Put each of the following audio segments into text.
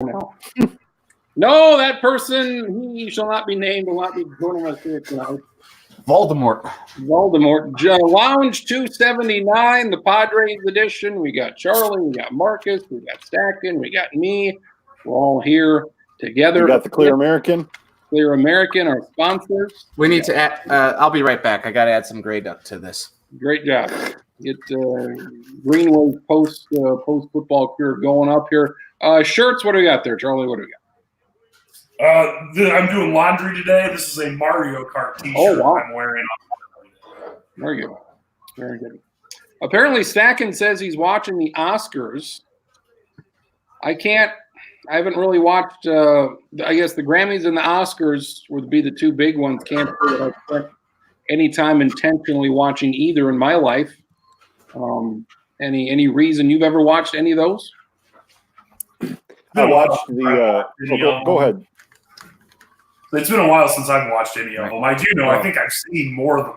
now. No, that person, he shall not be named, will not be joining us here tonight. Voldemort. Lounge 279, the Padres edition. We got Charlie, we got Marcus, we got Stacken, we got me. We're all here together. You got the Clear American? Clear American, our sponsors. We need to add, I'll be right back. I got to add some grade up to this. Great job. Get Greenway post football career going up here. Shirts, what do we got there, Charlie? What do we got? I'm doing laundry today. This is a Mario Kart t-shirt I'm wearing. Very good. Very good. Apparently, Stacken says he's watching the Oscars. I haven't really watched, I guess the Grammys and the Oscars would be the two big ones. Can't say that I've spent any time intentionally watching either in my life. Any reason you've ever watched any of those? I watched the go ahead. It's been a while since I've watched any of them. I do know. I think I've seen more of the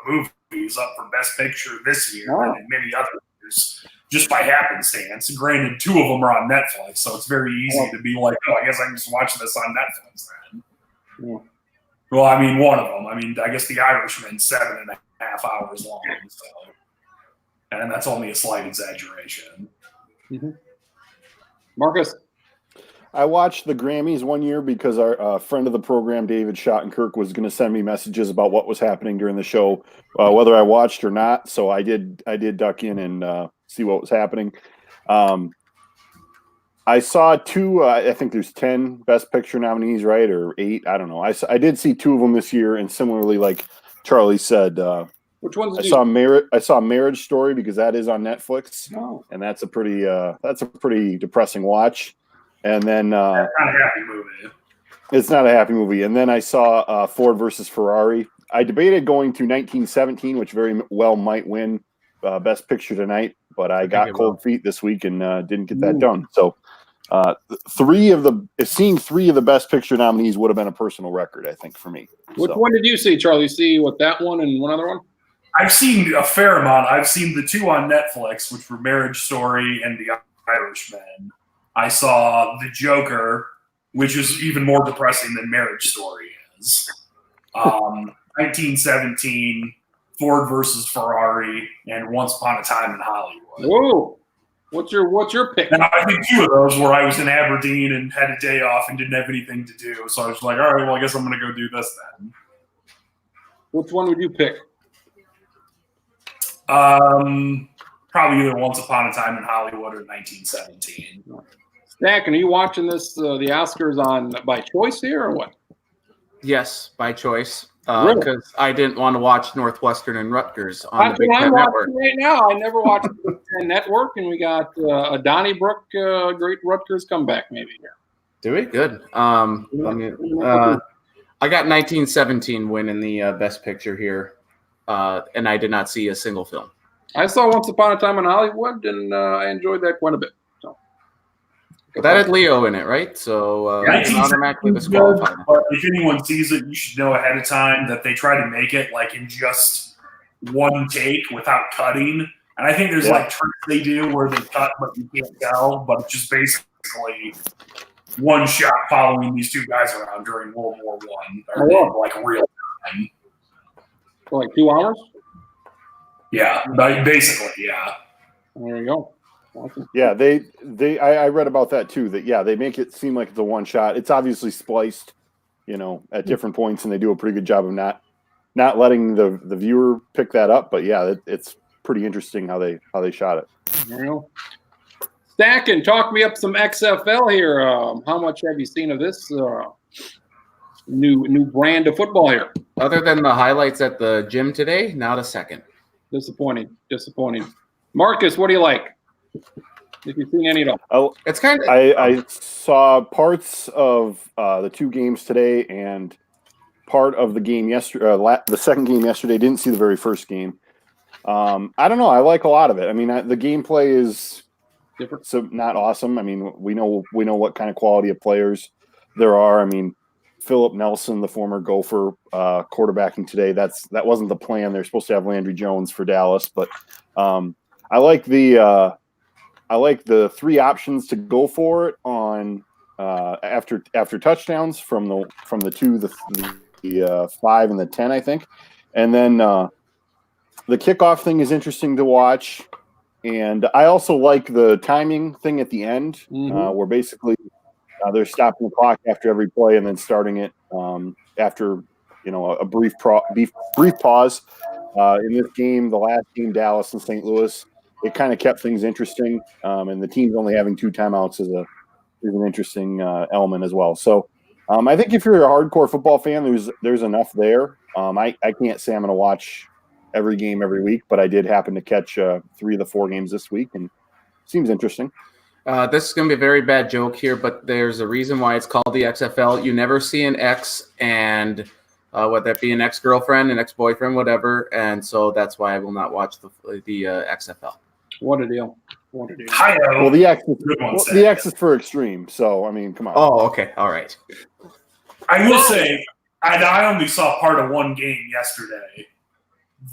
movies up for Best Picture this year than in many other years, just by happenstance. Granted, two of them are on Netflix, so it's very easy to be like, "Oh, I guess I can just watch this on Netflix then." Yeah. Well, I mean, one of them. I mean, I guess The Irishman's 7.5 hours long, so, and that's only a slight exaggeration. Mm-hmm. Marcus. I watched the Grammys one year because our friend of the program, David Schottenkirk, was going to send me messages about what was happening during the show, whether I watched or not. So I did duck in and see what was happening. I saw two. I think there's 10 Best Picture nominees, right, or 8. I don't know. I did see 2 of them this year, and similarly, like Charlie said, which ones? I saw Marriage Story because that is on Netflix, and that's a pretty depressing watch. And then not a happy movie. It's not a happy movie. And then I saw Ford versus Ferrari. I debated going to 1917, which very well might win Best Picture tonight, but I got cold feet this week and didn't get that done. So seeing 3 of the Best Picture nominees would have been a personal record, I think, for me. Which one did you see, Charlie? See that one and one other one? I've seen a fair amount. I've seen the 2 on Netflix, which were Marriage Story and The Irishman. I saw The Joker, which is even more depressing than Marriage Story is. 1917, Ford versus Ferrari, and Once Upon a Time in Hollywood. Whoa! What's your pick? Now, I think 2 of those where I was in Aberdeen and had a day off and didn't have anything to do. So I was like, all right, well, I guess I'm going to go do this then. Which one would you pick? Probably either Once Upon a Time in Hollywood or 1917. Stack, are you watching this, the Oscars by choice here or what? Yes, by choice. Really? Because I didn't want to watch Northwestern and Rutgers on That's the Big what I'm Ten watching Network. right now. I never watched the Big Ten Network, and we got a Donnybrook great Rutgers comeback maybe here. Do we? Good. I got 1917 winning the Best Picture here, and I did not see a single film. I saw Once Upon a Time in Hollywood, and I enjoyed that quite a bit. So. But that had Leo in it, right? So automatically disqualified. But if anyone sees it, you should know ahead of time that they try to make it like in just one take without cutting. And I think there's like tricks they do where they cut, but you can't tell. But it's just basically one shot following these 2 guys around during World War I, like real time. For like 2 hours? Yeah, basically, yeah. There you go. Awesome. Yeah, I read about that too. That they make it seem like it's a one shot. It's obviously spliced, at different points, and they do a pretty good job of not letting the viewer pick that up. But yeah, it's pretty interesting how they shot it. There you go. Stacken, talk me up some XFL here. How much have you seen of this new brand of football here? Other than the highlights at the gym today, not a second. Disappointing. Marcus, what do you like? If you've seen any at all. Oh, it's kind of. I saw parts of the 2 games today and part of the game yesterday. The second game yesterday. Didn't see the very first game. I don't know. I like a lot of it. I mean, the gameplay is different, so not awesome. I mean, we know what kind of quality of players there are. I mean, Philip Nelson, the former Gopher, quarterbacking today. That wasn't the plan. They're supposed to have Landry Jones for Dallas, but I like the 3 options to go for it on after touchdowns from the 2, the 5, and the 10, I think. And then the kickoff thing is interesting to watch. And I also like the timing thing at the end, where basically they're stopping the clock after every play and then starting it after a brief pause. In this game, the last game, Dallas and St. Louis, it kind of kept things interesting, and the teams only having 2 timeouts is an interesting element as well. So I think if you're a hardcore football fan, there's enough there. I can't say I'm going to watch every game every week, but I did happen to catch 3 of the 4 games this week, and it seems interesting. This is going to be a very bad joke here, but there's a reason why it's called the XFL. You never see an X and whether that be an ex-girlfriend, an ex-boyfriend, whatever, and so that's why I will not watch the XFL. What a deal. Hi-yo. Well, the X is for extreme, so, I mean, come on. Oh, okay. All right. I will say, I only saw part of one game yesterday.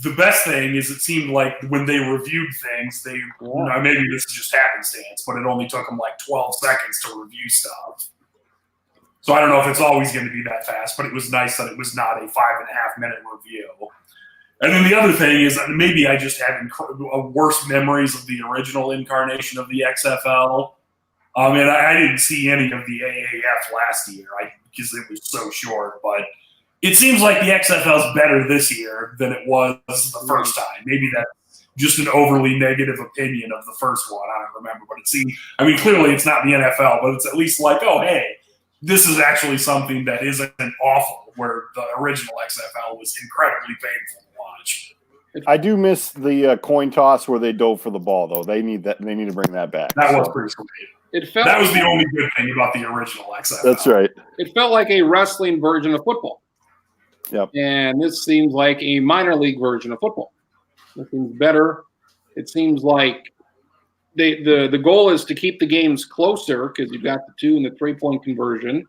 The best thing is it seemed like when they reviewed things, maybe this is just happenstance, but it only took them like 12 seconds to review stuff. So I don't know if it's always going to be that fast, but it was nice that it was not a 5.5-minute review. And then the other thing is that maybe I just have worse memories of the original incarnation of the XFL. And I didn't see any of the AAF last year because it was so short, but it seems like the XFL is better this year than it was the first time. Maybe that's just an overly negative opinion of the first one. I don't remember, but clearly it's not the NFL, but it's at least like, oh, hey, this is actually something that isn't awful, where the original XFL was incredibly painful to watch. I do miss the coin toss where they dove for the ball, though. They need that. They need to bring that back. That was pretty sweet. That was the only good thing about the original XFL. That's right. It felt like a wrestling version of football. Yep. And this seems like a minor league version of football. It seems better. It seems like the goal is to keep the games closer because you've got the 2 and the 3-point conversion,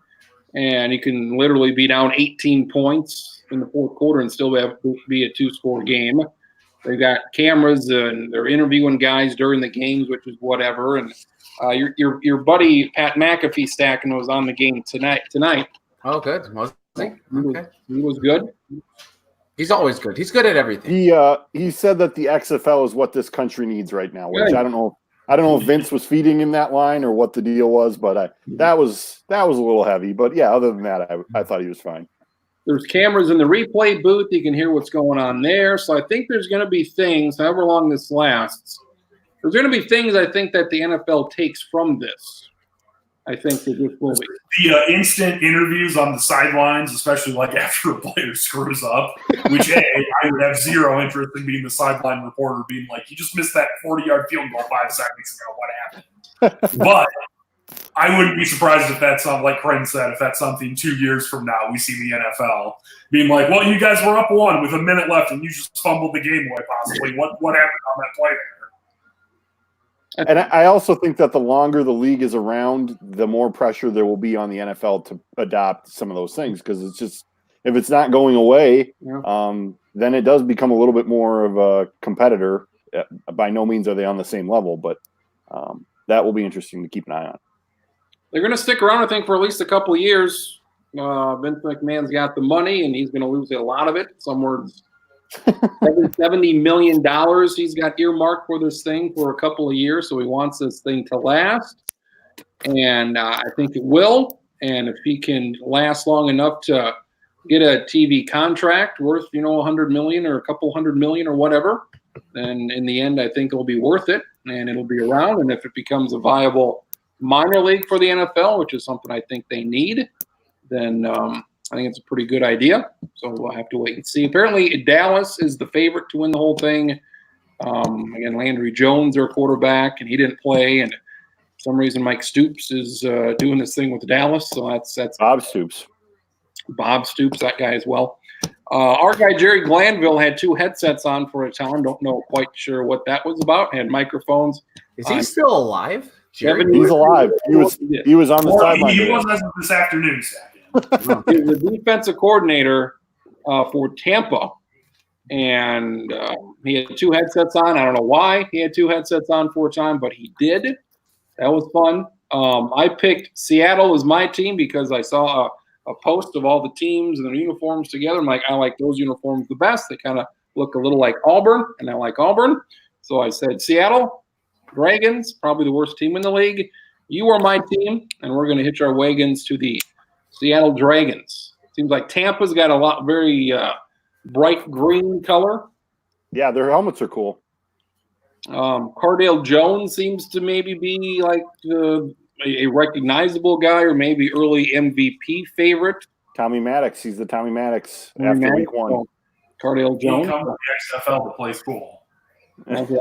and you can literally be down 18 points in the fourth quarter and still be a 2-score game. They've got cameras and they're interviewing guys during the games, which is whatever. And your buddy Pat McAfee Stacking was on the game tonight. Oh, good. Was he? Okay. He was good. He's always good. He's good at everything. He said that the XFL is what this country needs right now, which I don't know. I don't know if Vince was feeding him that line or what the deal was, but that was a little heavy. But yeah, other than that, I thought he was fine. There's cameras in the replay booth. You can hear what's going on there. So I think there's going to be things, however long this lasts, there's going to be things I think that the NFL takes from this. I think that this will be. The instant interviews on the sidelines, especially like after a player screws up, which I would have zero interest in being the sideline reporter being like, you just missed that 40-yard field goal 5 seconds ago. What happened? But I wouldn't be surprised if that's something, like Creighton said, if that's something 2 years from now we see the NFL being like, well, you guys were up 1 with a minute left and you just fumbled the game away possibly. What happened on that play there? And I also think that the longer the league is around, the more pressure there will be on the NFL to adopt some of those things, because it's just, if it's not going away, then it does become a little bit more of a competitor. By no means are they on the same level, but that will be interesting to keep an eye on. They're going to stick around, I think, for at least a couple of years. Vince McMahon's got the money, and he's going to lose a lot of it. Some words. $70 million he's got earmarked for this thing for a couple of years, so he wants this thing to last, and I think it will. And if he can last long enough to get a TV contract worth $100 million or a couple $100 million or whatever, then in the end I think it'll be worth it and it'll be around. And if it becomes a viable minor league for the NFL, which is something I think they need, then I think it's a pretty good idea. So we'll have to wait and see. Apparently, Dallas is the favorite to win the whole thing. Again, Landry Jones, their quarterback, and he didn't play. And for some reason, Mike Stoops is doing this thing with Dallas. So that's Bob Stoops. Bob Stoops, that guy as well. Our guy, Jerry Glanville, had 2 headsets on for a time. Don't know quite sure what that was about. Had microphones. Is he still alive? He's alive. He was on the sideline. He was as of this afternoon, Zach. He was the defensive coordinator for Tampa, and he had 2 headsets on. I don't know why he had 2 headsets on for a time, but he did. That was fun. I picked Seattle as my team because I saw a post of all the teams and their uniforms together. I'm like, I like those uniforms the best. They kind of look a little like Auburn, and I like Auburn. So I said Seattle Dragons, probably the worst team in the league. You are my team, and we're going to hitch our wagons to the Seattle Dragons. Seems like Tampa's got a very bright green color. Yeah, their helmets are cool. Cardale Jones seems to maybe be like a recognizable guy, or maybe early MVP favorite. Tommy Maddox, he's the Tommy Maddox after week 1. Cardale He'll Jones. come to the XFL to play school. Okay.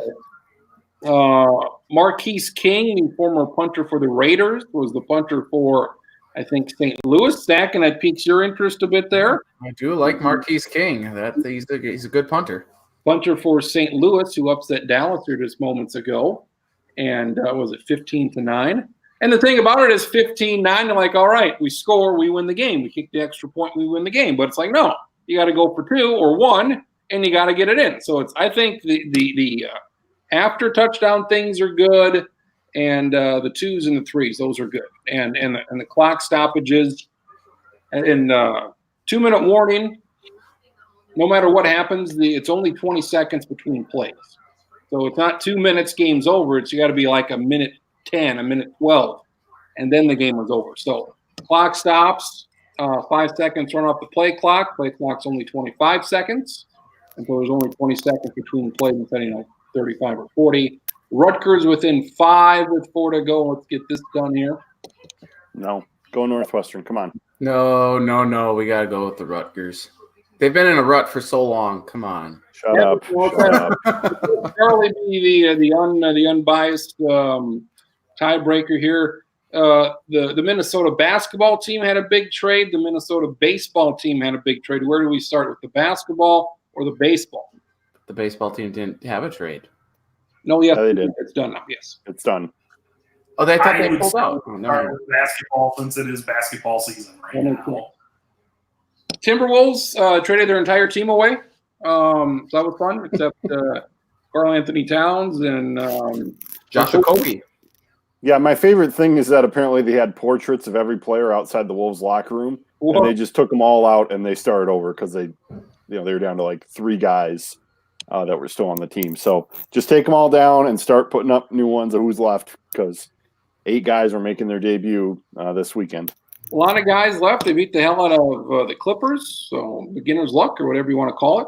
Marquise King, the former punter for the Raiders, was the punter for, I think, St. Louis. Stack, and that piques your interest a bit there. I do like Marquise King. He's a good punter. Punter for St. Louis, who upset Dallas here just moments ago. And was it 15-9? And the thing about it is 15-9, they're like, all right, we score, we win the game. We kick the extra point, we win the game. But it's like, no, you got to go for 2 or 1, and you got to get it in. So I think the after touchdown things are good, and the 2s and the 3s, those are good. And the clock stoppages and 2-minute warning. No matter what happens, it's only 20 seconds between plays. So it's not 2 minutes, game's over. You got to be like a minute 10, a minute 12, and then the game was over. So clock stops, 5 seconds run off the play clock. Play clock's only 25 seconds. And so there's only 20 seconds between plays instead of 35 or 40. Rutgers within 5 with 4 to go. Let's get this done here. No, go Northwestern. Come on. No. We got to go with the Rutgers. They've been in a rut for so long. Come on. Shut up. Charlie be the unbiased tiebreaker here. The Minnesota basketball team had a big trade. The Minnesota baseball team had a big trade. Where do we start, with the basketball or the baseball? The baseball team didn't have a trade. No, yes, they did. It's done now. Yes, It's done. Oh, they thought I they would pulled out. start No. with basketball since it is basketball season right now. Timberwolves traded their entire team away. So that was fun, except Karl Anthony Towns and Josh Okogie. Yeah, my favorite thing is that apparently they had portraits of every player outside the Wolves locker room, and they just took them all out and they started over because they were down to like 3 guys that were still on the team. So just take them all down and start putting up new ones of who's left, because 8 guys are making their debut this weekend. a lot of guys left. They beat the hell out of the Clippers, so beginner's luck or whatever you want to call it.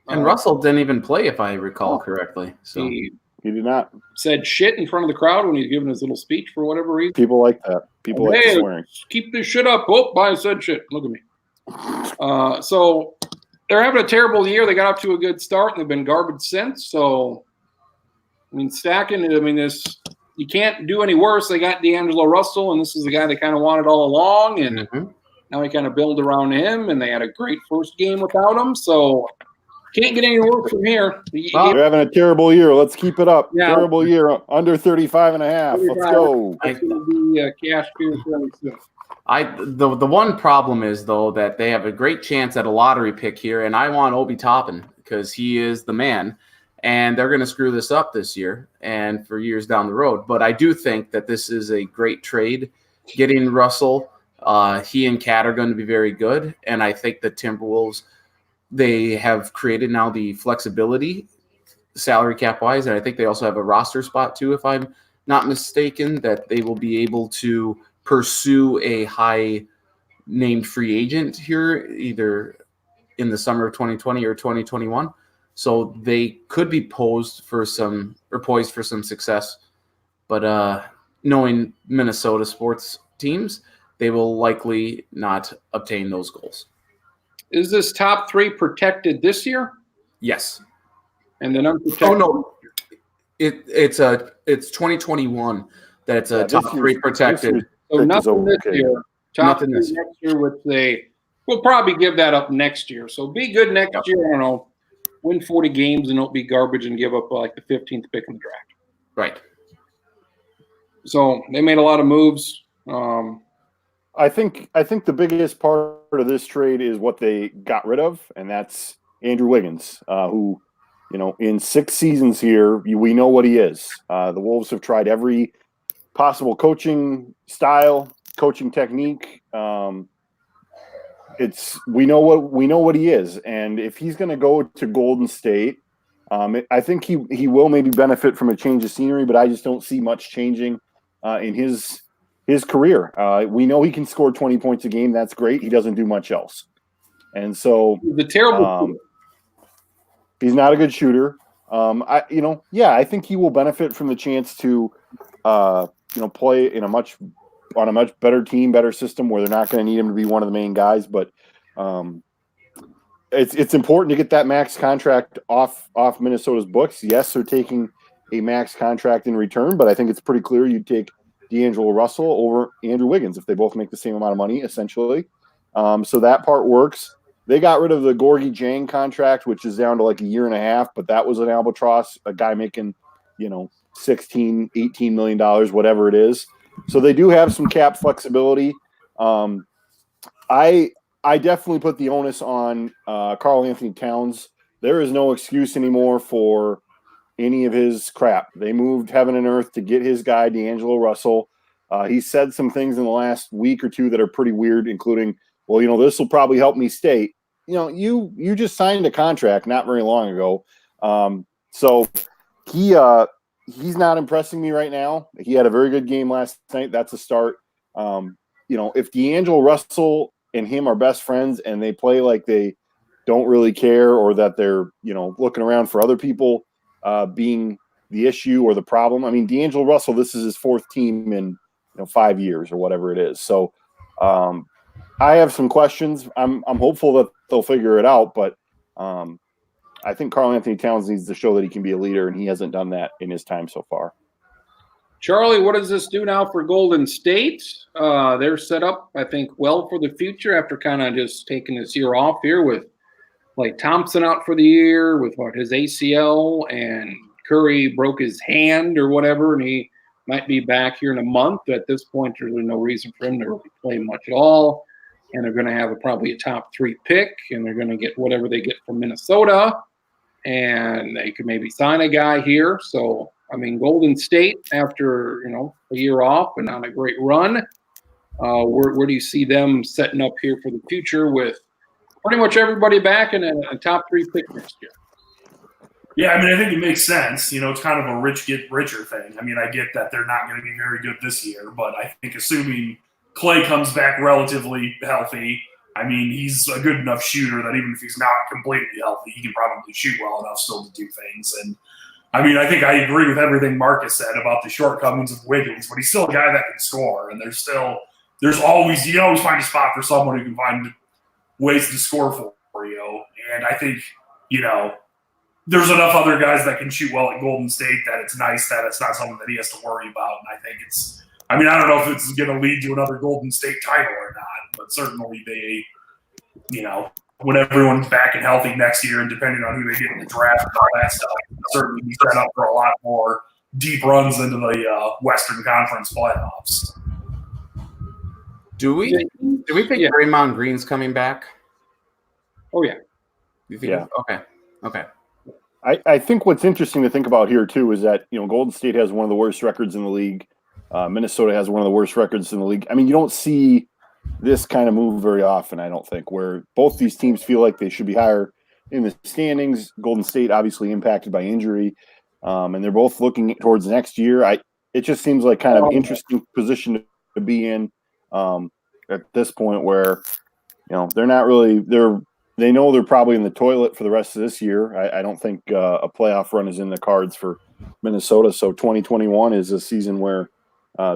And Russell didn't even play, if I recall correctly. So He He did not. said shit in front of the crowd when he's giving his little speech for whatever reason. People like that. People like Hey, swearing. keep this shit up. Oh, I said shit. Look at me. So they're having a terrible year. They got off to a good start, and they've been garbage since. So, I mean, stacking. I mean, you can't do any worse. They got D'Angelo Russell, and this is the guy they kind of wanted all along, and now we kind of build around him. And they had a great first game without him, so can't get any worse from here. They're having a terrible year. Let's keep it up. Yeah. Terrible year. Under 35 and a half. Let's go. It's going to be cash beer fairly soon. The one problem is, though, that they have a great chance at a lottery pick here, and I want Obi Toppin because he is the man, and they're going to screw this up this year and for years down the road. But I do think that this is a great trade. Getting Russell, he and Cat are going to be very good, and I think the Timberwolves, they have created now the flexibility salary cap wise, and I think they also have a roster spot too, if I'm not mistaken, that they will be able to pursue a high named free agent here either in the summer of 2020 or 2021. So they could be poised for some success, but knowing Minnesota sports teams, they will likely not obtain those goals. Is this top three protected this year? Yes. And then unprotected? Oh no, it's 2021 that it's a top three protected. So nothing this year. Top Nothing three this year. next year, which we'll probably give that up next year. So be good next year. I don't know, win 40 games and don't be garbage and give up like the 15th pick in the draft. Right. So they made a lot of moves. I think the biggest part of this trade is what they got rid of, and that's Andrew Wiggins, who, in 6 seasons here, we know what he is. The Wolves have tried every possible coaching style, coaching technique. We know what he is, and if he's going to go to Golden State, I think he will maybe benefit from a change of scenery, but I just don't see much changing in his career. We know he can score 20 points a game. That's great. He doesn't do much else, and so The terrible. he's not a good shooter. I think he will benefit from the chance to play on a much better team, better system where they're not going to need him to be one of the main guys. But it's important to get that max contract off Minnesota's books. Yes, they're taking a max contract in return, but I think it's pretty clear you'd take D'Angelo Russell over Andrew Wiggins if they both make the same amount of money, essentially. So that part works. They got rid of the Gorgie Jang contract, which is down to like a year and a half, but that was an albatross, a guy making, $16, $18 million, whatever it is. So they do have some cap flexibility. I definitely put the onus on Karl Anthony Towns. There is no excuse anymore for any of his crap. They moved heaven and earth to get his guy, D'Angelo Russell. He said some things in the last week or two that are pretty weird, including, well, this will probably help me stay. You just signed a contract not very long ago. So he's not impressing me right now. He had a very good game last night. That's a start. If D'Angelo Russell and him are best friends and they play like they don't really care, or that they're, looking around for other people being the issue or the problem. I mean, D'Angelo Russell, this is his fourth team in 5 years or whatever it is. So I have some questions. I'm hopeful that they'll figure it out, but I think Karl Anthony Towns needs to show that he can be a leader, and he hasn't done that in his time so far. Charlie, what does this do now for Golden State? They're set up, I think, well for the future after kind of just taking this year off here with Klay Thompson out for the year with his ACL, and Curry broke his hand or whatever, and he might be back here in a month. At this point, there's really no reason for him to really play much at all. And they're going to have probably a top 3 pick, and they're going to get whatever they get from Minnesota, and they could maybe sign a guy here. So, I mean, Golden State, after, a year off and on a great run, where do you see them setting up here for the future with pretty much everybody back and a top 3 pick next year? Yeah, I mean, I think it makes sense. It's kind of a rich get richer thing. I mean, I get that they're not going to be very good this year, but I think assuming Klay comes back relatively healthy, I mean, he's a good enough shooter that even if he's not completely healthy, he can probably shoot well enough still to do things. And I mean, I think I agree with everything Marcus said about the shortcomings of Wiggins, but he's still a guy that can score. And there's always, you always find a spot for someone who can find ways to score for you. And I think, there's enough other guys that can shoot well at Golden State that it's nice that it's not something that he has to worry about. And I think I don't know if it's going to lead to another Golden State title or not, but certainly they, when everyone's back and healthy next year, and depending on who they get in the draft and all that stuff, certainly be set up for a lot more deep runs into the Western Conference playoffs. Do we think Draymond Green's coming back? Oh, yeah. You think? Yeah. Okay. I think what's interesting to think about here, too, is that, Golden State has one of the worst records in the league. Minnesota has one of the worst records in the league. I mean, you don't see this kind of move very often, I don't think, where both these teams feel like they should be higher in the standings. Golden State obviously impacted by injury, and they're both looking towards next year. It just seems like kind of an interesting position to be in at this point where, they're not really – they know they're probably in the toilet for the rest of this year. I don't think a playoff run is in the cards for Minnesota. So 2021 is a season where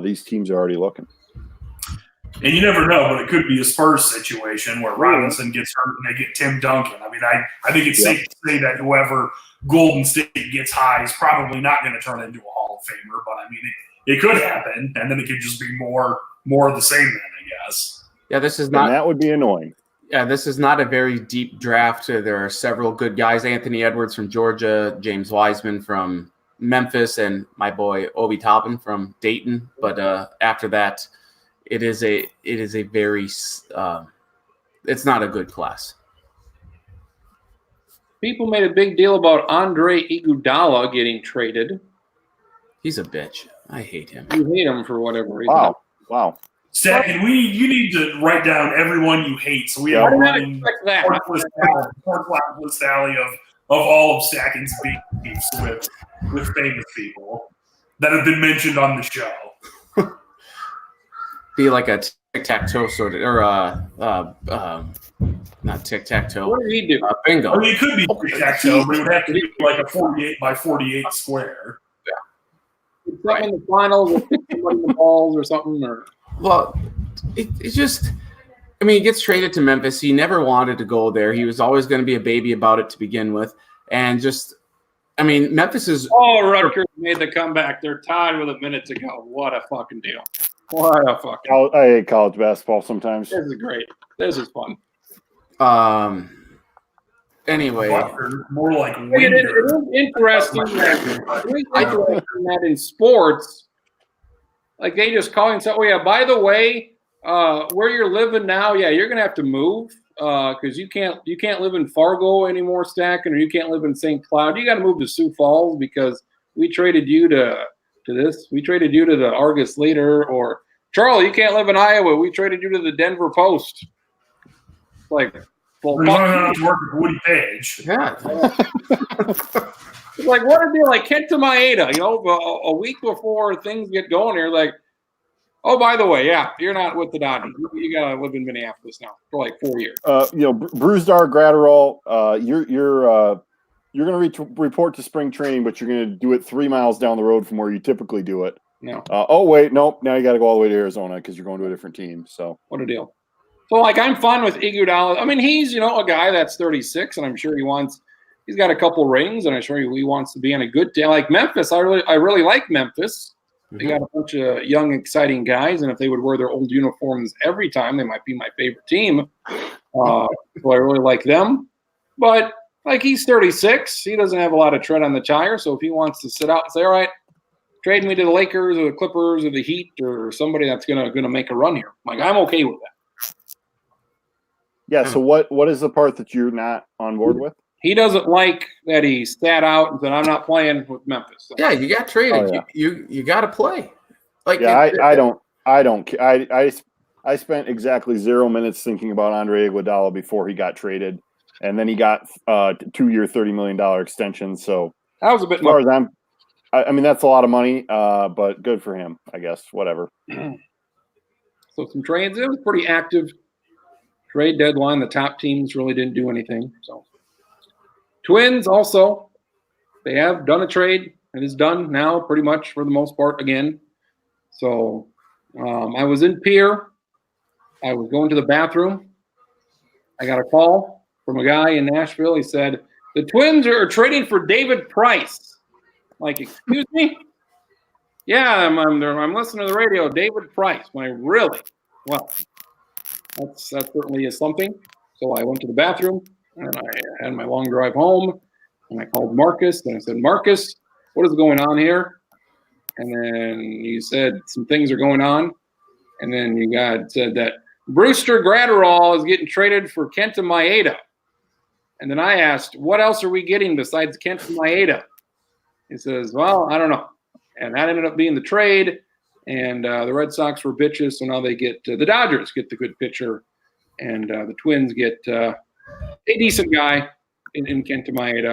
these teams are already looking. And you never know, but it could be a Spurs situation where Robinson gets hurt and they get Tim Duncan. I mean, I think it's safe to say that whoever Golden State gets high is probably not going to turn into a Hall of Famer. But, I mean, it could happen, and then it could just be more of the same then, I guess. Yeah, this is not – that would be annoying. Yeah, this is not a very deep draft. There are several good guys. Anthony Edwards from Georgia, James Wiseman from Memphis, and my boy Obi Toppin from Dayton. But after that, it is a very it's not a good class. People made a big deal about Andre Iguodala getting traded. He's a bitch. I hate him. You hate him for whatever reason. Wow. Zach, and you need to write down everyone you hate, so we Yeah. have I a didn't running expect that. list tally of all of Stacken's beefs with famous people that have been mentioned on the show. Be like a tic-tac-toe sort of, or not tic-tac-toe. What did he do? Bingo. I mean, it could be tic-tac-toe, but it would have to be like a 48 by 48 square. Something in the finals, or somebody in the balls or something, or Well, it's just, I mean, he gets traded to Memphis. He never wanted to go there. He was always going to be a baby about it to begin with. And just, I mean, Memphis is. oh, Rutgers made the comeback. They're tied with a minute to go. What a fucking deal! What a fucking. I hate college basketball sometimes. This is great. This is fun. Anyway. Butler, more like It Winder. is interesting that in sports, like they just call and say, "Oh yeah, by the way, where you're living now, yeah, you're gonna have to move because you can't live in Fargo anymore, Stacken, or you can't live in St. Cloud. You got to move to Sioux Falls because we traded you to this. We traded you to the Argus Leader, or Charlie, you can't live in Iowa. We traded you to the Denver Post." Like, well, As long as I don't have to work with Woody Page. Yeah. it's like, what a deal. Like Kenta Maeda, a week before things get going here, like, oh, by the way, yeah, you're not with the Dodgers. You got to live in Minneapolis now for like 4 years. Bruzdar Gratterall, you're going to report to spring training, but you're going to do it 3 miles down the road from where you typically do it. No. Wait, nope. Now you got to go all the way to Arizona because you're going to a different team. So What a deal. So, like, I'm fine with Iguodala. I mean, he's, a guy that's 36, and I'm sure he's got a couple rings, and I'm sure he wants to be in a good team. Like Memphis, I really like Memphis. They got a bunch of young, exciting guys, and if they would wear their old uniforms every time, they might be my favorite team. So I really like them. But, like, he's 36. He doesn't have a lot of tread on the tire, so if he wants to sit out and say, all right, trade me to the Lakers or the Clippers or the Heat or somebody that's gonna make a run here, like, I'm okay with that. yeah. So what is the part that you're not on board with? He doesn't like that he sat out and said, I'm not playing with Memphis. So. Yeah, you got traded. Oh, yeah. You got to play. Like, Yeah, I don't care. I spent exactly 0 minutes thinking about Andre Iguodala before he got traded, and then he got 2-year, $30 million extension. So That was a bit as far much. as I mean, that's a lot of money, but good for him, I guess. Whatever. So some trades. It was pretty active trade deadline. The top teams really didn't do anything. So Twins also, they have done a trade. It is done now pretty much for the most part again. So I was in Pierre. I was going to the bathroom. I got a call from a guy in Nashville. He said, the Twins are trading for David Price. Like, excuse me? Yeah, I'm listening to the radio. David Price. Really? Well, that certainly is something. So I went to the bathroom, and I had my long drive home, and I called Marcus, and I said, Marcus, what is going on here? And then he said some things are going on, and then you said that Brewster Gratterall is getting traded for Kenta Maeda. And then I asked, what else are we getting besides Kenta Maeda? He says, well, I don't know. And that ended up being the trade. And the Red Sox were bitches, so now they get the Dodgers get the good pitcher, and the Twins get a decent guy in Kenta Maeda.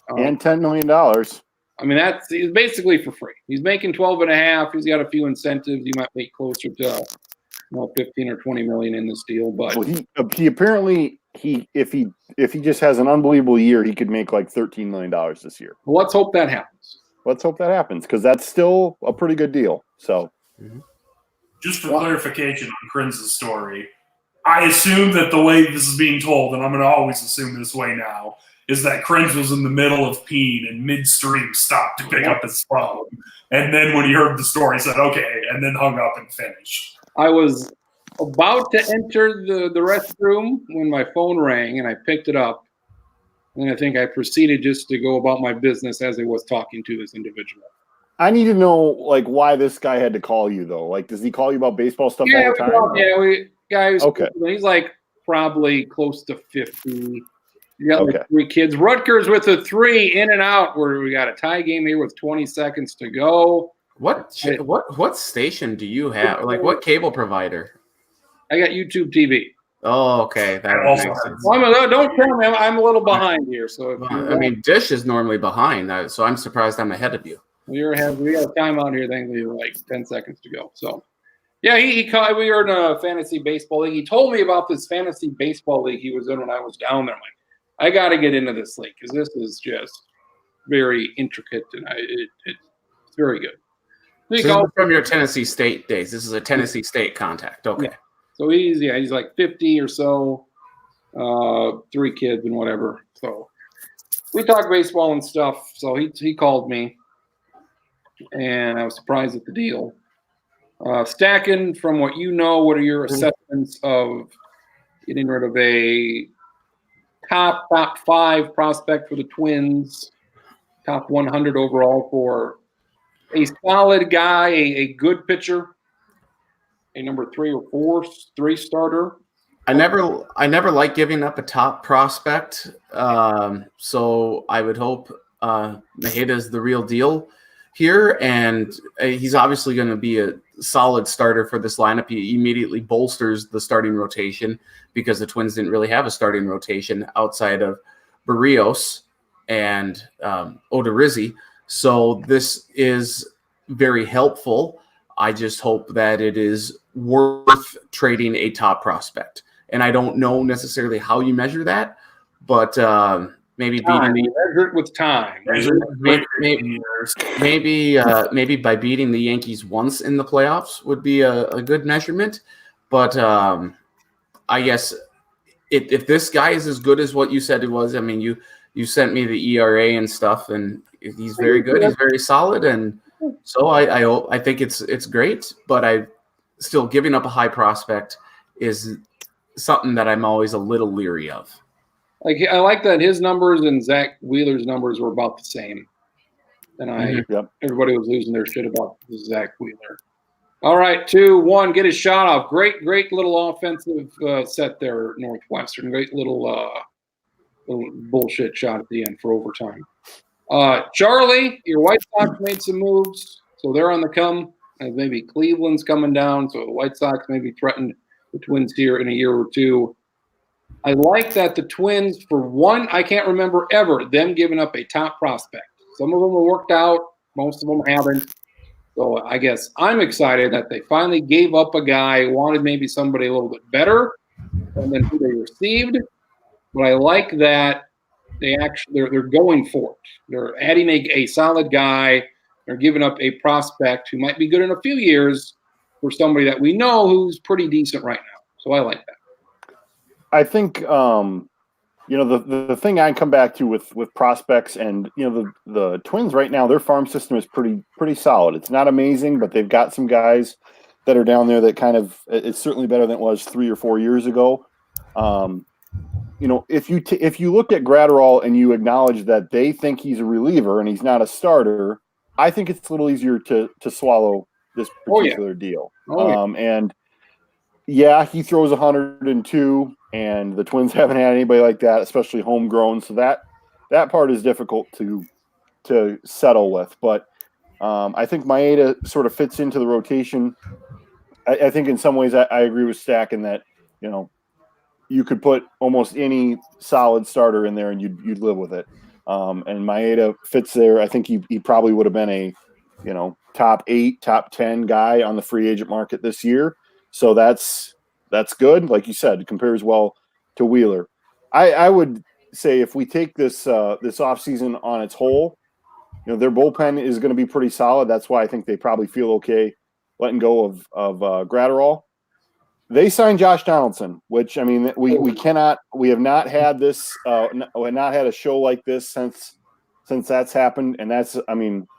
And $10 million. I mean, he's basically for free. He's making 12.5. He's got a few incentives. He might make closer to 15 or 20 million in this deal. But Well, he apparently if he just has an unbelievable year, he could make like $13 million this year. let's hope that happens. Let's hope that happens because that's still a pretty good deal. So, Just for clarification on Krinz's story, I assume that the way this is being told, and I'm going to always assume this way now, is that Krinz was in the middle of peeing and midstream stopped to pick up his phone. And then when he heard the story, he said, okay, and then hung up and finished. I was about to enter the restroom when my phone rang, and I picked it up. And I think I proceeded just to go about my business as I was talking to this individual. I need to know like why this guy had to call you though. Like, does he call you about baseball stuff all the time? Guys. Okay. He's like probably close to 50. You got Okay. like 3 kids. Rutgers with a 3 in and out. Where we got a tie game here with 20 seconds to go. What station do you have? Like what cable provider? I got YouTube TV. Oh, okay. That also makes has- sense. Well, don't tell me. I'm a little behind here. So if I mean, Dish is normally behind, so I'm surprised I'm ahead of you. we got a time out here. Thankfully, like 10 seconds to go. So, yeah, he called. We were in a fantasy baseball league. He told me about this fantasy baseball league he was in when I was down there. I'm like, I got to get into this league because this is just very intricate and it's very good. So He this called, is from your Tennessee State days. This is a Tennessee State contact. Okay. Yeah. So he's like 50 or so, 3 kids and whatever. So we talk baseball and stuff. So he called me, and I was surprised at the deal. Stacking, from what you know, what are your assessments of getting rid of a top 5 prospect for the Twins, top 100 overall for a solid guy, a good pitcher, a number 3 or 4 starter? I never like giving up a top prospect. So I would hope Maheda is the real deal here, and he's obviously going to be a solid starter for this lineup. He immediately bolsters the starting rotation because the Twins didn't really have a starting rotation outside of Barrios and Odorizzi. So this is very helpful. I just hope that it is worth trading a top prospect. And I don't know necessarily how you measure that, but maybe beating the measure it with time. maybe by beating the Yankees once in the playoffs would be a good measurement. But I guess if this guy is as good as what you said it was, I mean, you sent me the ERA and stuff, and he's very good. He's very solid, and so I think it's great. But I still giving up a high prospect is something that I'm always a little leery of. Like I like that his numbers and Zach Wheeler's numbers were about the same. And everybody was losing their shit about Zach Wheeler. All right, 2-1, get his shot off. Great little offensive set there, Northwestern. Great little bullshit shot at the end for overtime. Charlie, your White Sox made some moves, so they're on the come. Maybe Cleveland's coming down, so the White Sox maybe threatened the Twins here in a year or two. I like that the Twins, for one, I can't remember ever them giving up a top prospect. Some of them have worked out, most of them haven't. So I guess I'm excited that they finally gave up a guy, wanted maybe somebody a little bit better than who they received. But I like that they're going for it. They're adding a solid guy. They're giving up a prospect who might be good in a few years for somebody that we know who's pretty decent right now. So I like that. I think the thing I come back to with prospects, and the Twins right now, their farm system is pretty solid. It's not amazing, but they've got some guys that are down there that kind of it's certainly better than it was 3 or 4 years ago. If you looked at Gratterall and you acknowledge that they think he's a reliever and he's not a starter, I think it's a little easier to swallow this particular deal. And yeah, he throws 102, and the Twins haven't had anybody like that, especially homegrown. So that part is difficult to settle with. But I think Maeda sort of fits into the rotation. I think in some ways I agree with Stack in that you could put almost any solid starter in there and you'd live with it. And Maeda fits there. I think he probably would have been a top 8, top 10 guy on the free agent market this year. So that's good. Like you said, it compares well to Wheeler. I would say if we take this offseason on its whole, their bullpen is going to be pretty solid. That's why I think they probably feel okay letting go of Gratterall. They signed Josh Donaldson, which I mean we have not had this not had a show like this since that's happened, and that's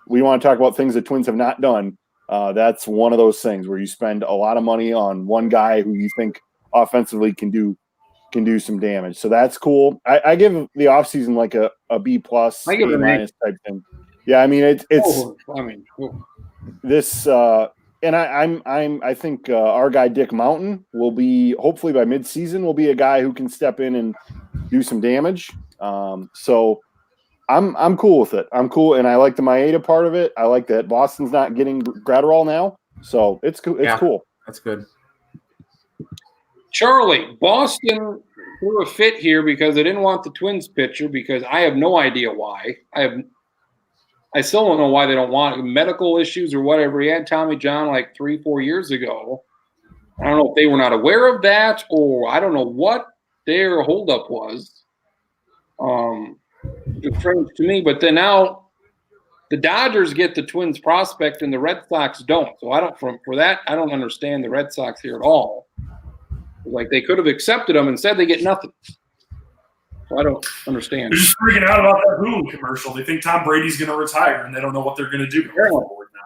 we want to talk about things the Twins have not done. That's one of those things where you spend a lot of money on one guy who you think offensively can do some damage. So that's cool. I give the offseason like a B+, I give it an A- type thing. Yeah, I mean this and I think our guy Dick Mountain will be hopefully by midseason will be a guy who can step in and do some damage. So I'm cool with it. I'm cool, and I like the Maeda part of it. I like that Boston's not getting Gratterall now, so it's cool. It's cool. That's good. Charlie, Boston threw a fit here because they didn't want the Twins pitcher because I have no idea why. I still don't know why they don't want it. Medical issues or whatever. He had Tommy John like 3-4 years ago. I don't know if they were not aware of that or I don't know what their holdup was. It's strange to me, but then now the Dodgers get the Twins prospect and the Red Sox don't. So I don't for that I don't understand the Red Sox here at all. Like they could have accepted them and said they get nothing. So I don't understand. They're just freaking out about that Hulu commercial. They think Tom Brady's going to retire and they don't know what they're going to do going forward now.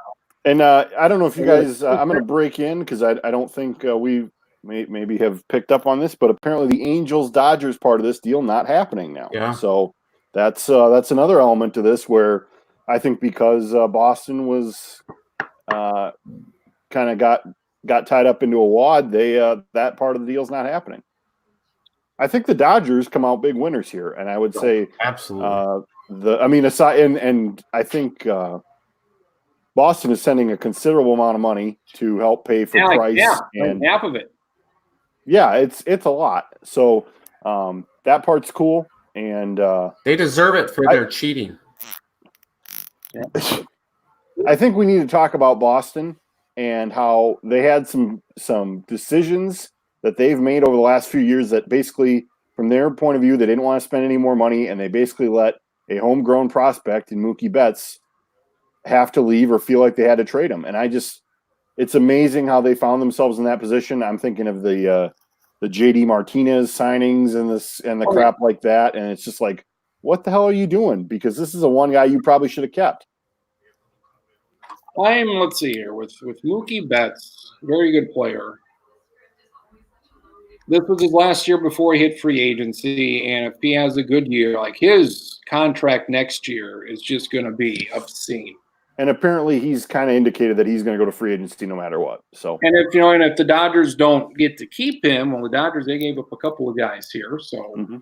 And I don't know if you guys. I'm going to break in because I don't think we maybe have picked up on this, but apparently the Angels Dodgers part of this deal not happening now. Yeah. So that's another element to this where I think because Boston was kind of got tied up into a wad, that part of the deal's not happening. I think the Dodgers come out big winners here, and I would say absolutely. Aside and I think Boston is sending a considerable amount of money to help pay for Price and half of it. Yeah, it's a lot. So that part's cool, and they deserve it for their cheating. I think we need to talk about Boston and how they had some decisions that they've made over the last few years that basically, from their point of view, they didn't want to spend any more money, and they basically let a homegrown prospect in Mookie Betts have to leave or feel like they had to trade him. And it's amazing how they found themselves in that position. I'm thinking of the JD Martinez signings and the crap like that, and it's just like, what the hell are you doing? Because this is the one guy you probably should have kept. Let's see here, with Mookie Betts, very good player. This was his last year before he hit free agency, and if he has a good year, like his contract next year is just going to be obscene. And apparently, he's kind of indicated that he's going to go to free agency no matter what. So, and if the Dodgers don't get to keep him, well, the Dodgers they gave up a couple of guys here, so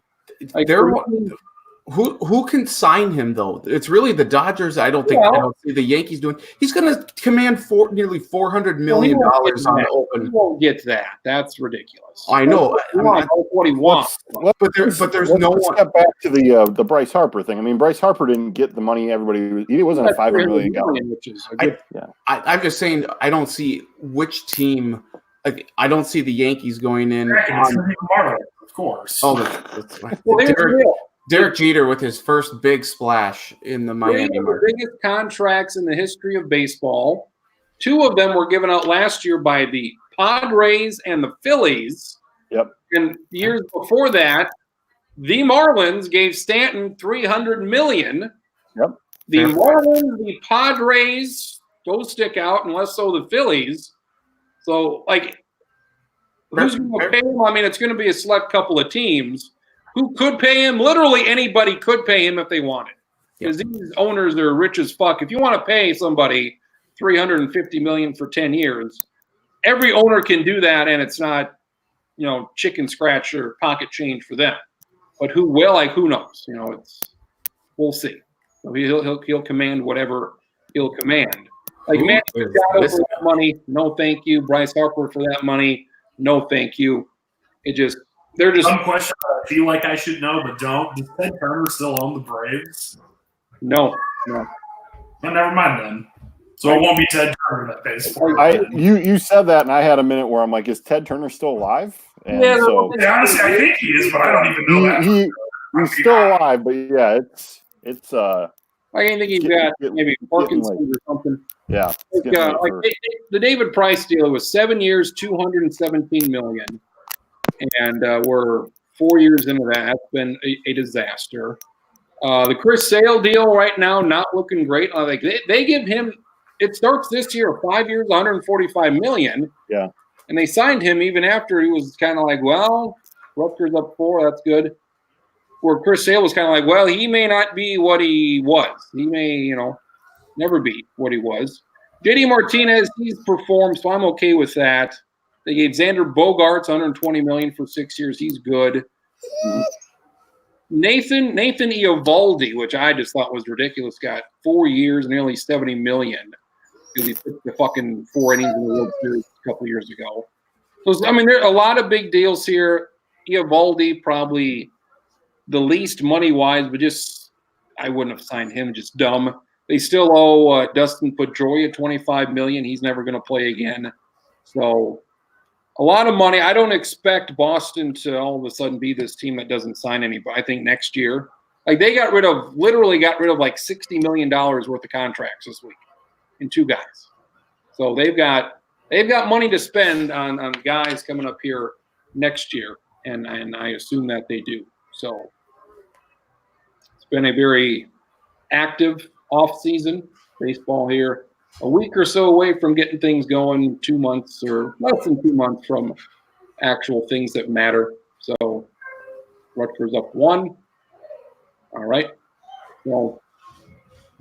who can sign him though? It's really the Dodgers. I don't see the Yankees doing. He's going to command nearly $400 million on the open. He won't get that. That's ridiculous. I know. What he wants. But there's no one. Step back to the Bryce Harper thing. I mean, Bryce Harper didn't get the money everybody. He wasn't a $500 million. Which is a good. I'm just saying. I don't see which team. Like, I don't see the Yankees going in. Of course. Oh, that's well, Derek Jeter with his first big splash in the Miami market. The biggest contracts in the history of baseball. 2 of them were given out last year by the Padres and the Phillies. Yep. And years before that, the Marlins gave Stanton $300 million. Yep. The Marlins, the Padres, those stick out, and less so the Phillies. So, like, who's going to pay him? I mean, it's going to be a select couple of teams. Who could pay him? Literally anybody could pay him if they wanted. Because these owners are rich as fuck. If you want to pay somebody $350 million for 10 years, every owner can do that, and it's not, chicken scratch or pocket change for them. But who will? Like, who knows? We'll see. So he'll command whatever he'll command. Like Manny Machado for that money, no thank you. Bryce Harper for that money, no thank you. They're just some question I feel like I should know, but don't. Does Ted Turner still own the Braves? No. Well, never mind then. So it won't be Ted Turner that pays for it. You said that, and I had a minute where I'm like, is Ted Turner still alive? And honestly, I think he is, but I don't even know that. He's still alive, but yeah, it's I think he's got maybe Parkinson's or something. Yeah. The David Price deal was 7 years, $217 million. And we're 4 years into that. It's been a disaster. The Chris Sale deal right now, not looking great. Like they give him, it starts this year, 5 years, $145 million. Yeah. And they signed him even after he was kind of like, well, Rutgers up 4, that's good. Where Chris Sale was kind of like, well, he may not be what he was. He may, never be what he was. JD Martinez, he's performed, so I'm okay with that. They gave Xander Bogaerts $120 million for 6 years. He's good. Nathan Eovaldi, which I just thought was ridiculous, got 4 years, nearly $70 million because he took the fucking 4 innings in the World Series a couple years ago. So I mean, there are a lot of big deals here. Eovaldi probably the least money wise, but just I wouldn't have signed him. Just dumb. They still owe Dustin Pedroia $25 million. He's never going to play again. So a lot of money. I don't expect Boston to all of a sudden be this team that doesn't sign anybody. I think next year, like they literally got rid of like $60 million worth of contracts this week in 2 guys. So they've got money to spend on guys coming up here next year, and I assume that they do. So it's been a very active off season baseball here. A week or so away from getting things going, 2 months or less than 2 months from actual things that matter. So Rutgers up 1. All right. Well,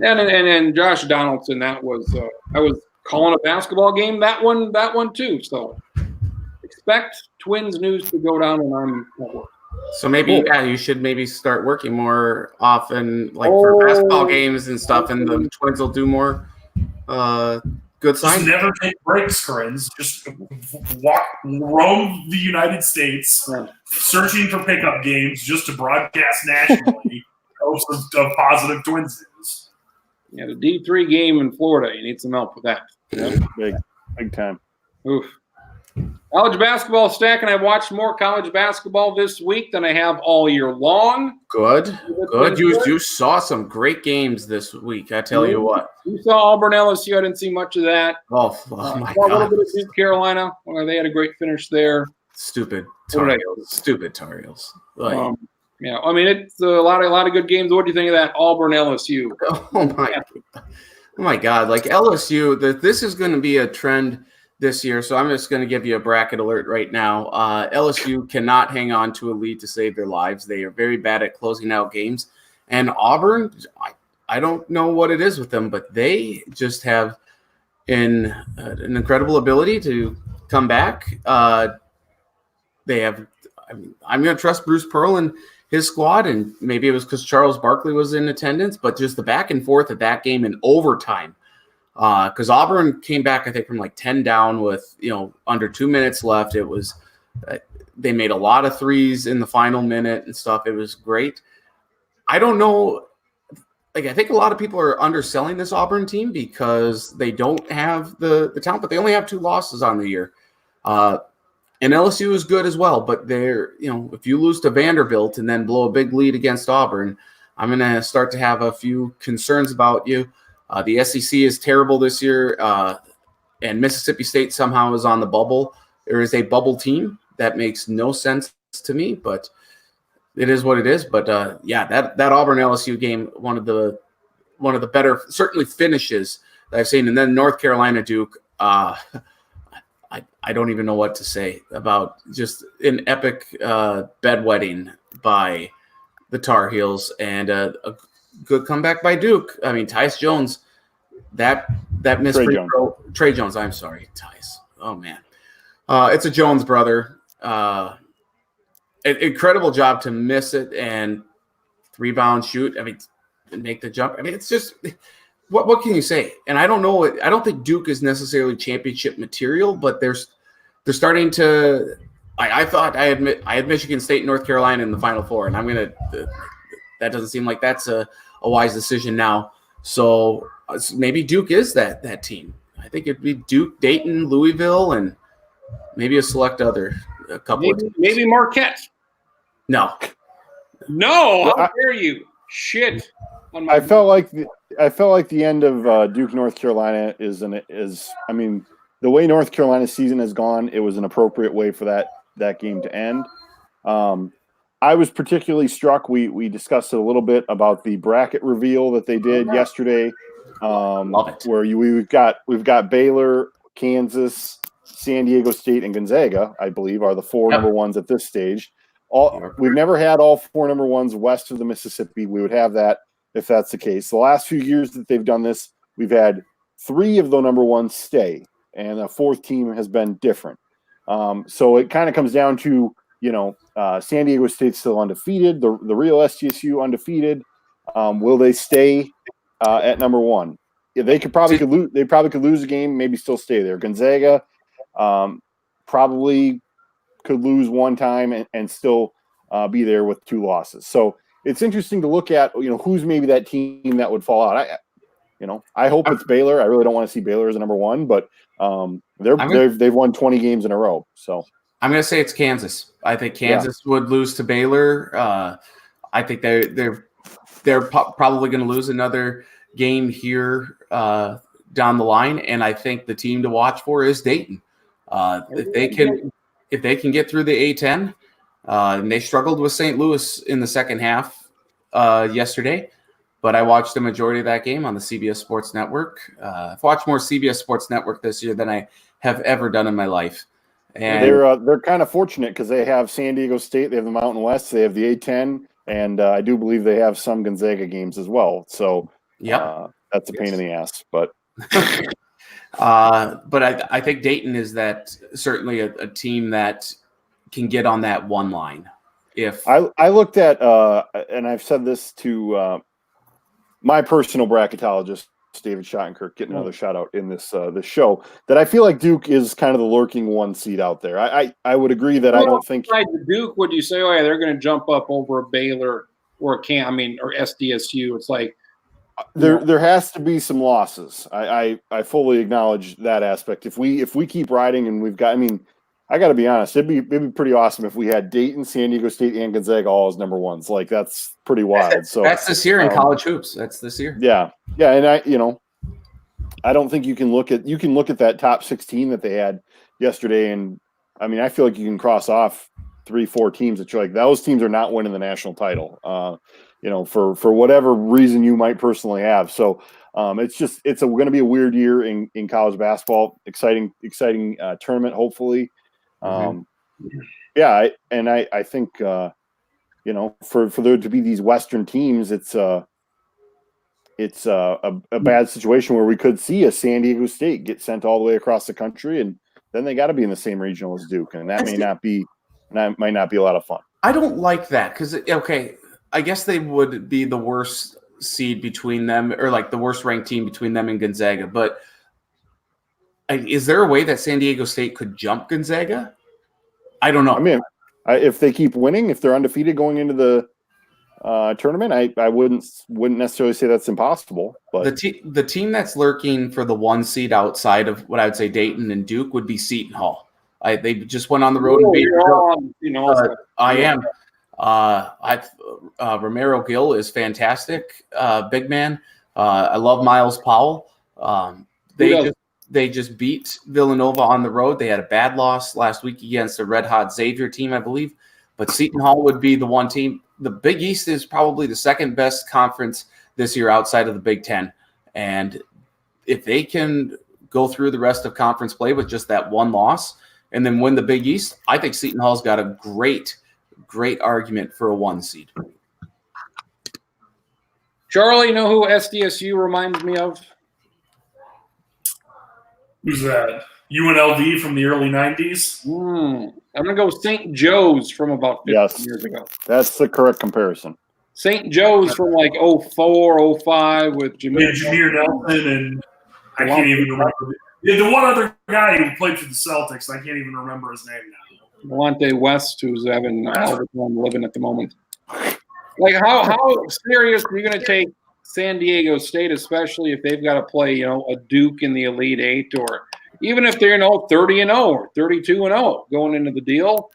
and Josh Donaldson, that was I was calling a basketball game that one too. So expect Twins news to go down on our network. So maybe you should maybe start working more often, like for basketball games and stuff, and the Twins will do more good signs. Just never take breaks, friends. Just roam the United States, searching for pickup games just to broadcast nationally hopes of positive Twins news. Yeah, the D3 game in Florida, you need some help with that. Big time. Oof. College basketball stack, and I've watched more college basketball this week than I have all year long. Good. You saw some great games this week. I tell you what. You saw Auburn LSU. I didn't see much of that. Oh my God. A little bit of God. Carolina. Well, they had a great finish there. Stupid Tar Heels. Like, yeah, I mean it's a lot of good games. What do you think of that Auburn LSU? Oh my God! Like LSU, this is going to be a trend this year. So I'm just going to give you a bracket alert right now. LSU cannot hang on to a lead to save their lives. They are very bad at closing out games. And Auburn, I don't know what it is with them, but they just have an incredible ability to come back. They have. I'm going to trust Bruce Pearl and his squad, and maybe it was because Charles Barkley was in attendance, but just the back and forth of that game in overtime. Because Auburn came back, I think, from like 10 down with under 2 minutes left. It was they made a lot of threes in the final minute and stuff. It was great. I don't know. Like I think a lot of people are underselling this Auburn team because they don't have the talent, but they only have 2 losses on the year. And LSU is good as well, but if you lose to Vanderbilt and then blow a big lead against Auburn, I'm going to start to have a few concerns about you. The SEC is terrible this year, and Mississippi State somehow is on the bubble. There is a bubble team. That makes no sense to me, but it is what it is. But that Auburn LSU game, one of the better certainly finishes that I've seen, and then North Carolina Duke. I don't even know what to say about just an epic bedwetting by the Tar Heels and a good comeback by Duke. I mean, Tyus Jones, that missed free throw. Trey Jones, I'm sorry, Tyus. Oh man, it's a Jones brother. Incredible job to miss it and rebound, shoot. I mean, make the jump. I mean, it's just. What can you say? And I don't know. I don't think Duke is necessarily championship material, but they're starting to. I thought I had Michigan State and North Carolina in the Final Four, and I'm gonna. That doesn't seem like that's a wise decision now. So maybe Duke is that team. I think it'd be Duke, Dayton, Louisville, and maybe a select other couple. Maybe Marquette. No. How dare you? Shit. I felt like the end of Duke North Carolina is I mean the way North Carolina's season has gone, it was an appropriate way for that game to end. I was particularly struck. We discussed it a little bit about the bracket reveal that they did yesterday. Love it. Where we've got Baylor, Kansas, San Diego State, and Gonzaga, I believe, are the 4 number ones at this stage. We've never had all 4 number ones west of the Mississippi. We would have that if that's the case. The last few years that they've done this, we've had 3 of the number ones stay, and a 4th team has been different. So it kind of comes down to San Diego State's still undefeated. The real SDSU undefeated. Will they stay at number one? Yeah, they probably could lose a game, maybe still stay there. Gonzaga probably could lose one time and still be there with 2 losses. So it's interesting to look at, who's maybe that team that would fall out. I hope it's Baylor. I really don't want to see Baylor as a number one, but they've won 20 games in a row. So I'm going to say it's Kansas. I think Kansas would lose to Baylor. I think they're probably going to lose another game here down the line, and I think the team to watch for is Dayton. If they can get through the A10, and they struggled with St. Louis in the second half yesterday, but I watched the majority of that game on the CBS Sports Network. I've watched more CBS Sports Network this year than I have ever done in my life. And they're kind of fortunate because they have San Diego State, they have the Mountain West, they have the A10, and I do believe they have some Gonzaga games as well. So that's a pain in the ass, but. But I think Dayton is that certainly a team that can get on that one line. If I looked at and I've said this to my personal bracketologist, David Schottenkirk, getting another shout out in this show, that I feel like Duke is kind of the lurking 1 seed out there. I would agree that I don't think Duke. Would you say, oh yeah, they're going to jump up over a Baylor or or SDSU? It's like. There has to be some losses. I fully acknowledge that aspect. If we keep riding and we've got, I got to be honest, it'd be pretty awesome if we had Dayton, San Diego State, and Gonzaga all as number ones. Like that's pretty wild. So that's this year in college hoops. That's this year. Yeah, and I don't think you can look at that top 16 that they had yesterday, and I feel like you can cross off 3-4 teams that you're like those teams are not winning the national title. For whatever reason you might personally have. So it's going to be a weird year in college basketball. Exciting tournament, hopefully. I think, for there to be these Western teams, it's a bad situation where we could see a San Diego State get sent all the way across the country, and then they got to be in the same regional as Duke. And that might not be a lot of fun. I don't like that because, I guess they would be the worst seed between them, or like the worst ranked team between them and Gonzaga. But is there a way that San Diego State could jump Gonzaga? I don't know. If they keep winning, if they're undefeated going into the tournament, I wouldn't necessarily say that's impossible. But the team that's lurking for the 1 seed outside of what I would say Dayton and Duke would be Seton Hall. They just went on the road and beat. I am. Romero Gill is fantastic, big man. I love Miles Powell. They just beat Villanova on the road. They had a bad loss last week against a red hot Xavier team, I believe. But Seton Hall would be the one team. The Big East is probably the second best conference this year outside of the Big Ten. And if they can go through the rest of conference play with just that one loss and then win the Big East, I think Seton Hall's got a great argument for a 1 seed. Charlie, you know who SDSU reminds me of? Who's that? UNLV from the early 90s? I'm going to go St. Joe's from about 15 years ago. That's the correct comparison. St. Joe's from like 04, 05 with Jameer Nelson and I can't even remember. The one other guy who played for the Celtics, I can't even remember his name now. Delonte West, who's having overtime living at the moment. Like, how serious are you going to take San Diego State, especially if they've got to play, a Duke in the Elite Eight, or even if they're 30-0 or 32-0 going into the deal?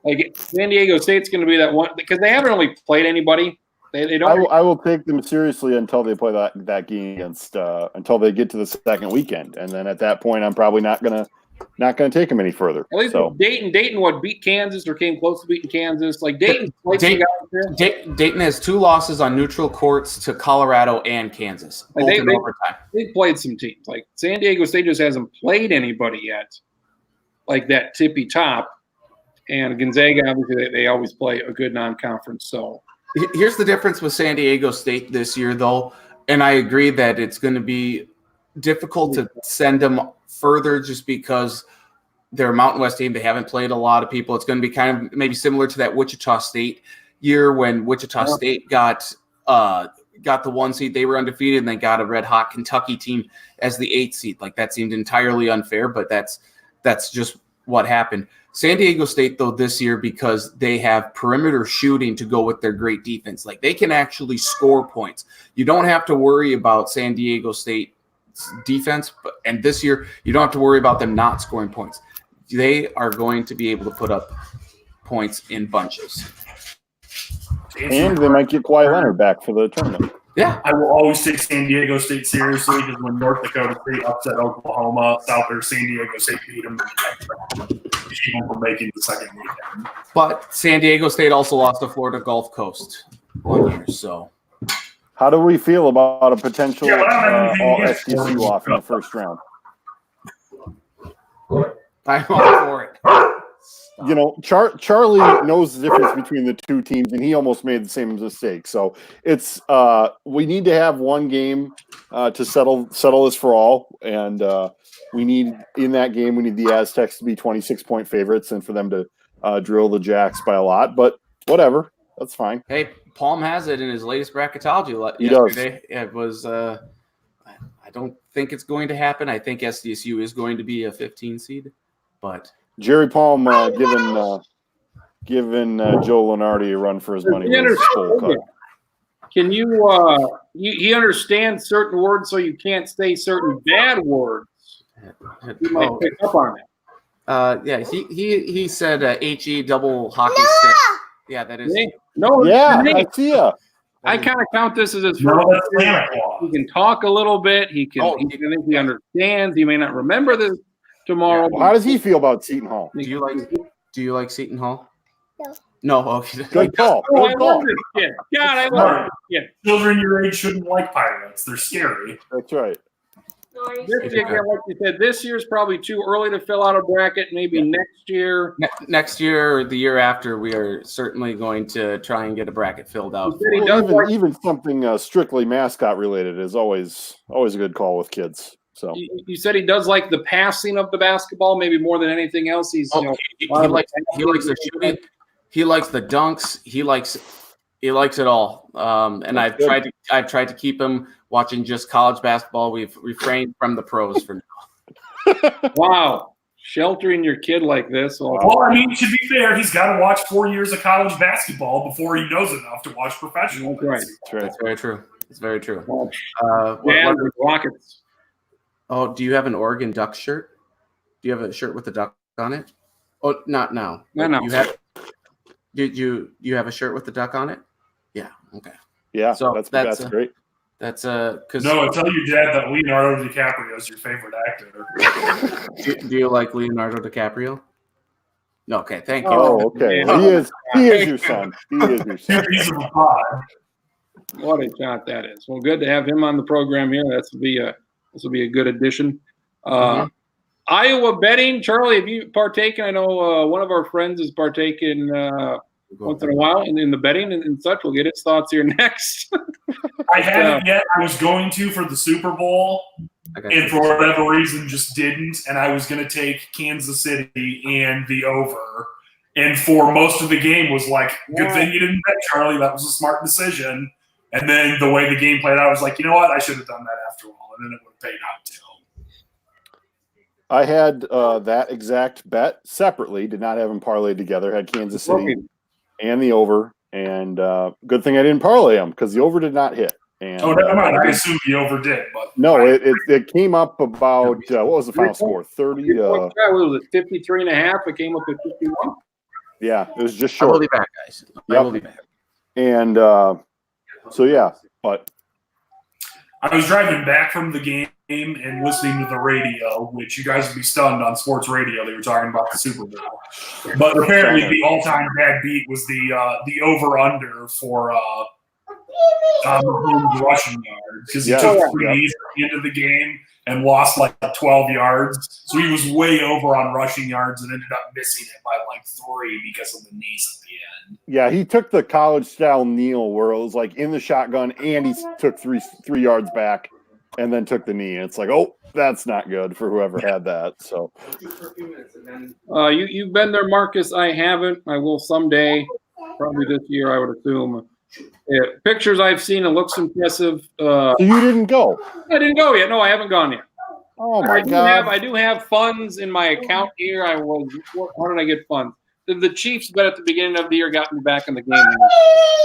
Like, San Diego State's going to be that one because they haven't really played anybody. They don't. I will take them seriously until they play that game against until they get to the second weekend, and then at that point, I'm probably not gonna take them any further. At least Dayton beat Kansas or came close to beating Kansas. Like Dayton has 2 losses on neutral courts to Colorado and Kansas. They played some teams. Like San Diego State just hasn't played anybody yet, like that tippy top. And Gonzaga, obviously, they always play a good non-conference. So here's the difference with San Diego State this year, though, and I agree that it's going to be difficult to send them further just because they're a Mountain West team. They haven't played a lot of people. It's going to be kind of maybe similar to that Wichita State year when Wichita State got the 1 seed. They were undefeated, and they got a red hot Kentucky team as the 8th seed. Like, that seemed entirely unfair, but that's just what happened. San Diego State, though, this year, because they have perimeter shooting to go with their great defense, like, they can actually score points. You don't have to worry about San Diego State defense, and this year you don't have to worry about them not scoring points. They are going to be able to put up points in bunches. And they might get Kawhi Leonard back for the tournament. Yeah. I will always take San Diego State seriously because when North Dakota State upset Oklahoma, South or San Diego State beat them for making the second weekend. But San Diego State also lost to Florida Gulf Coast 1 year, so. How do we feel about a potential Yeah, but I don't have anything all against SDSU Florida. off in the first round? I'm all for it. You know, Charlie knows the difference between the two teams, and he almost made the same mistake. So it's we need to have one game to settle this for all, and we need in that game we need the Aztecs to be 26-point favorites and for them to drill the Jacks by a lot. But whatever, that's fine. Hey, Palm has it in his latest bracketology He does. yesterday. It was I don't think it's going to happen. I think SDSU is going to be a 15 seed, but Jerry Palm giving Joe Lenardi a run for his money. With his full cut. Can you he understands certain words, so you can't say certain bad words. You might pick up on it. yeah, he said HE double hockey stick. Yeah, that is. No, Yeah, I see ya. I kind of count this as his No, first. that's Santa Claus. He can talk a little bit. He can. He understands. He may not remember this tomorrow. Well, how does he feel about Seton Hall? Do you like Seton Hall? No. Okay. Good call. Oh, I Good love call. this kid. God, I love this kid. Children your age shouldn't like pirates. They're scary. That's right. This year, like you said, this year's probably too early to fill out a bracket. Maybe next year. Next year or the year after, we are certainly going to try and get a bracket filled out. He said he does like, Even something strictly mascot related is always a good call with kids. So you said he does like the passing of the basketball, maybe more than anything else. He's He likes the shooting. He likes the dunks. He likes it all. And I've tried to keep him watching just college basketball. We've refrained from the pros for now. Wow, sheltering your kid like this. Well, I mean, to be fair, he's got to watch 4 years of college basketball before he knows enough to watch professional. That's right. That's very true. It's very true. Yeah, Rockets. Oh, do you have an Oregon Duck shirt? Do you have a shirt with a duck on it? Oh, not now. No. You have. Did you have a shirt with the duck on it? Yeah. Okay. yeah, So that's great. That's because No, tell your dad that Leonardo DiCaprio is your favorite actor. do you like Leonardo DiCaprio? No. Okay. Thank you. Oh, okay. He is your son. He is your son. He's a pod. What a shot that is. Well, good to have him on the program here. This will be a good addition. Iowa betting, Charlie, have you partaken? I know one of our friends is partaking once in a while in the betting and such. We'll get his thoughts here next. I haven't yet. I was going to for the Super Bowl, and for whatever reason just didn't. And I was going to take Kansas City and the over. And for most of the game was like, good thing you didn't bet, Charlie. That was a smart decision. And then the way the game played out, I was like, you know what? I should have done that after all. And then it would have paid out too. I had that exact bet separately. Did not have them parlayed together. Had Kansas City and the over. And good thing I didn't parlay them because the over did not hit. And, never mind. I assumed the over did, but no, it came up about what was the final score? 30. What was it? 53.5. It came up at 51. Yeah, it was just I will short. be back, guys. Yep. I will be back. And so yeah, but I was driving back from the game and listening to the radio, which you guys would be stunned on sports radio. They were talking about the Super Bowl, but apparently the all-time bad beat was the over/under for Mahomes rushing yards because he took 3 knees at the end of the game and lost like 12 yards. So he was way over on rushing yards and ended up missing it by like 3 because of the knees at the end. yeah, he took the college style kneel where it was like in the shotgun and he took three yards back and then took the knee. And it's like, oh, that's not good for whoever had that. So you've been there, Marcus. I haven't. I will someday, probably this year, I would assume. Yeah, pictures I've seen, it looks impressive. so you didn't go? I didn't go yet. No, I haven't gone yet. Oh my God! I do have funds in my account here. How did I get funds? The Chiefs bet at the beginning of the year got me back in the game.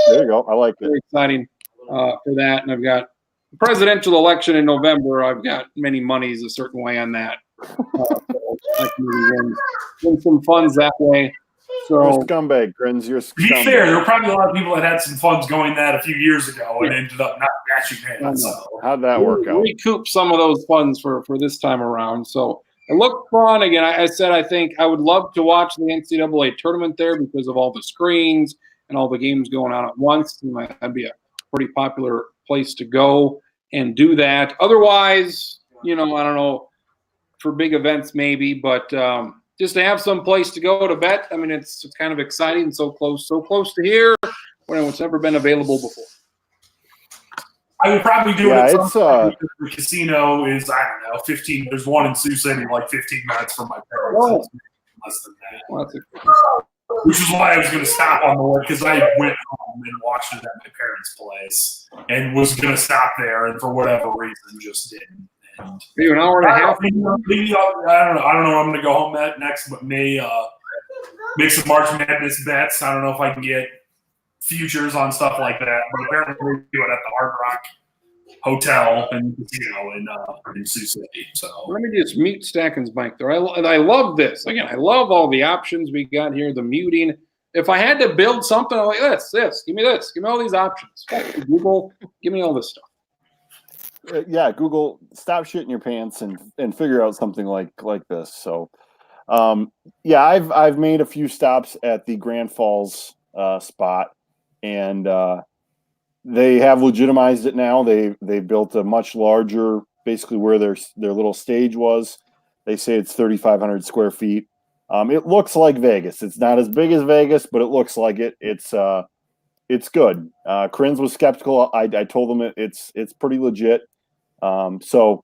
There you go. I like that. Very exciting for that. And I've got the presidential election in November. I've got many monies a certain way on that. So I can really win some funds that way. You're a So scumbag, Grins. You're a To be scumbag. fair, there were probably a lot of people that had some funds going that a few years ago and ended up not matching it. So. How'd that work out? recoup some of those funds for this time around. So it looked fun. Again, I said I think I would love to watch the NCAA tournament there because of all the screens and all the games going on at once. That'd be a pretty popular place to go and do that. Otherwise, I don't know, for big events maybe, but just to have some place to go to bet. I mean, it's kind of exciting, so close to here when it's never been available before. I would probably do Yeah, it. it's, The casino is, I don't know, 15. There's one in Sioux City, like 15 minutes from my parents. Less than that. Well, Which is why I was going to stop on the one, because I went home and watched it at my parents' place and was going to stop there, and for whatever reason, just didn't. And maybe an hour and a half. maybe, I don't know. I'm going to go home next, but may make some March Madness bets. I don't know if I can get futures on stuff like that, but apparently they do it at the Hard Rock Hotel and casino in Sioux City. So Let me just mute Stacken's mic there. I love this. Again, I love all the options we got here, the muting. If I had to build something, I'm like, this, give me this. Give me all these options. Google, give me all this stuff. Yeah, Google, stop shitting your pants and figure out something like this. So, yeah, I've made a few stops at the Grand Falls spot, and they have legitimized it now. They built a much larger, basically where their little stage was. They say it's 3,500 square feet. It looks like Vegas. It's not as big as Vegas, but it looks like it. It's good. Krins was skeptical. I told him it's pretty legit. So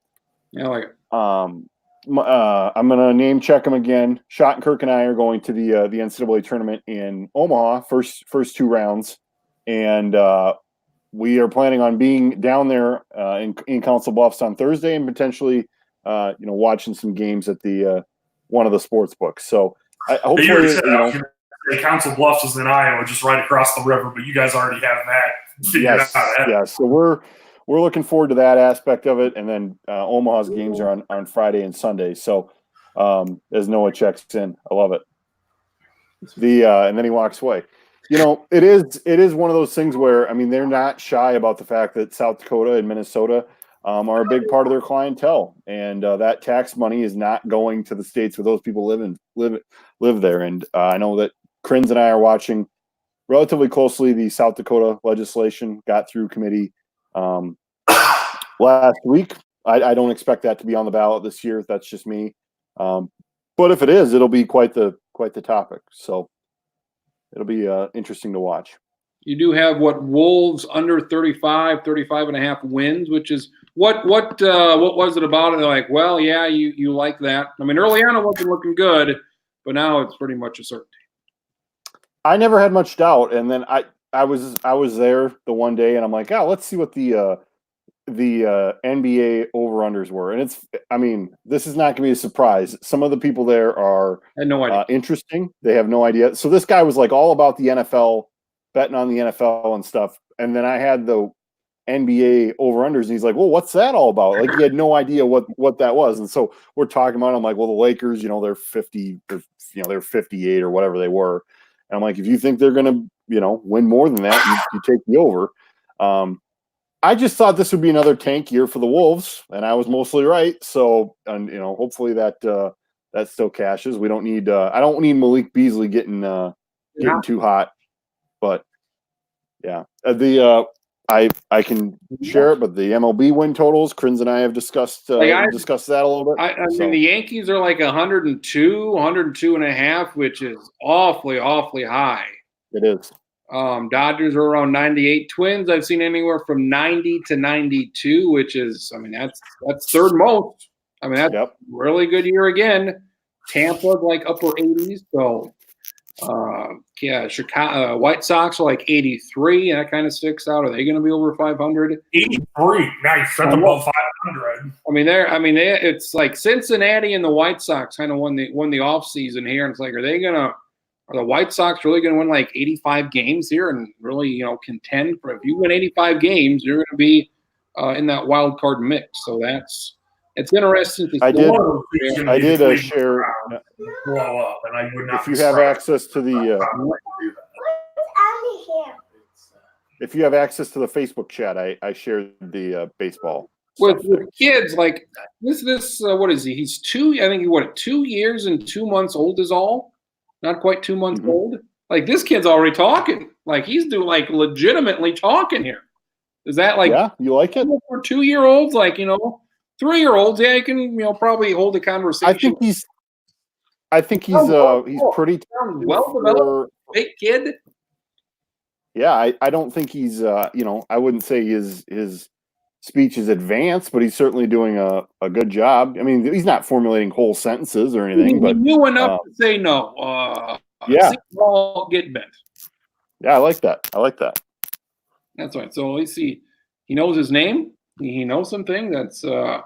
Yeah, I like it. I'm gonna name check him again. Schottenkirk and I are going to the NCAA tournament in Omaha, first two rounds, and we are planning on being down there in Council Bluffs on Thursday and potentially watching some games at the one of the sports books. So hopefully, Council Bluffs is in Iowa, just right across the river, but you guys already have that figured out. Yeah. So we're looking forward to that aspect of it, and then Omaha's games are on Friday and Sunday. So as Noah checks in, I love it. And then he walks away. It is one of those things where, I mean, they're not shy about the fact that South Dakota and Minnesota are a big part of their clientele, and that tax money is not going to the states where those people live there. And I know that Krins and I are watching relatively closely the South Dakota legislation got through committee last week. I don't expect that to be on the ballot this year. That's just me. But if it is, it'll be quite the topic. So it'll be interesting to watch. You do have Wolves under 35 and a half wins, which is what was it about it? They're like, well, yeah, you like that. I mean, early on it wasn't looking good, but now it's pretty much a certainty. I never had much doubt, and then I was there the one day, and I'm like, let's see what the NBA over-unders were. And this is not going to be a surprise. Some of the people there are I had no idea. Interesting. They have no idea. So this guy was like all about the NFL, betting on the NFL and stuff. And then I had the NBA over-unders, and he's like, well, what's that all about? Like, he had no idea what that was. And so we're talking about it. I'm like, well, the Lakers, they're 50, they're 58 or whatever they were. And I'm like, if you think they're going to, win more than that, you take the over. I just thought this would be another tank year for the Wolves, and I was mostly right. So, and hopefully that still cashes. We don't need. I don't need Malik Beasley getting too hot, but yeah, I can share it. But the MLB win totals, Krins and I have discussed that a little bit. I mean, the Yankees are like 102 and a half, which is awfully high. It is. Dodgers are around 98. Twins, I've seen anywhere from 90 to 92, which is, I mean, that's third most. I mean, that's Yep. really good year again. Tampa's like upper 80s. So, Chicago White Sox are like 83. That kind of sticks out. Are they going to be over 500? 83. Nice. That's above 500. I mean, it's like Cincinnati and the White Sox kind of won the off season here. And it's like, are the White Sox really going to win like 85 games here and really, contend for? If you win 85 games, you're going to be in that wild card mix. So it's interesting to see. I did share. Blow up, and I would not. If you have access to the Facebook chat, I shared the baseball with kids like this. What is he? He's 2. I think 2 years and 2 months old is all. Not quite 2 months old. Like this kid's already talking. Like he's legitimately talking here. Is that like? Yeah, you like it? For 2-year-olds, 3-year-olds, yeah, you can probably hold a conversation. I think he's pretty well developed, big kid. Yeah, I don't think he's I wouldn't say his speech is advanced, but he's certainly doing a good job. I mean, he's not formulating whole sentences or anything, but he knew enough to say no. Yeah, ball get bent. Yeah, I like that. That's right. So let's see. He knows his name. He knows something. That's a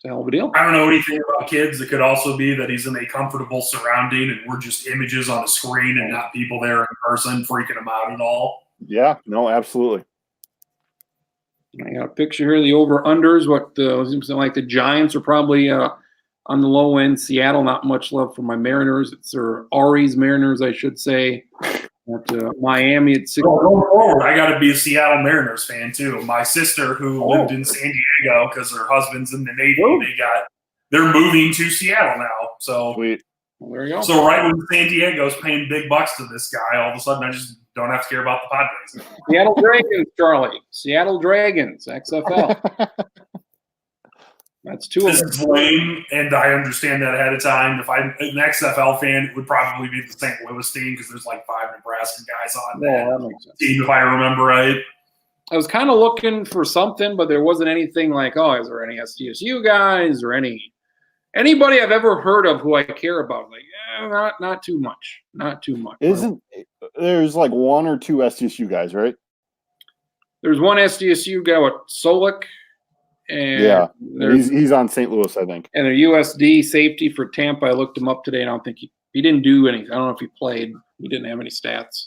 hell of a deal. I don't know anything about kids. It could also be that he's in a comfortable surrounding and we're just images on a screen and not people there in person freaking him out at all. Yeah, no, absolutely. I got a picture here of the over-unders. Seems like the Giants are probably on the low end. Seattle, not much love for my Mariners. It's Ari's Mariners, I should say. At Miami at 6. I got to be a Seattle Mariners fan too. My sister, who lived in San Diego because her husband's in the Navy, they're moving to Seattle now. So sweet. Well, there you go. So right when San Diego's paying big bucks to this guy, all of a sudden I just don't have to care about the Padres. Seattle Dragons, Charlie. Seattle Dragons, XFL. That's 2 of them. This is lame, and I understand that ahead of time. If I'm an XFL fan, it would probably be the St. Louis team because there's like 5 Nebraska guys on that makes sense. team, if I remember right. I was kind of looking for something, but there wasn't anything like, is there any SDSU guys or anybody I've ever heard of who I care about? Like, not too much. Not too much. There's like 1 or 2 SDSU guys, right? There's one SDSU guy with Solik. And he's on St. Louis, I think. And a USD safety for Tampa. I looked him up today. I don't think he didn't do anything. I don't know if he played. He didn't have any stats.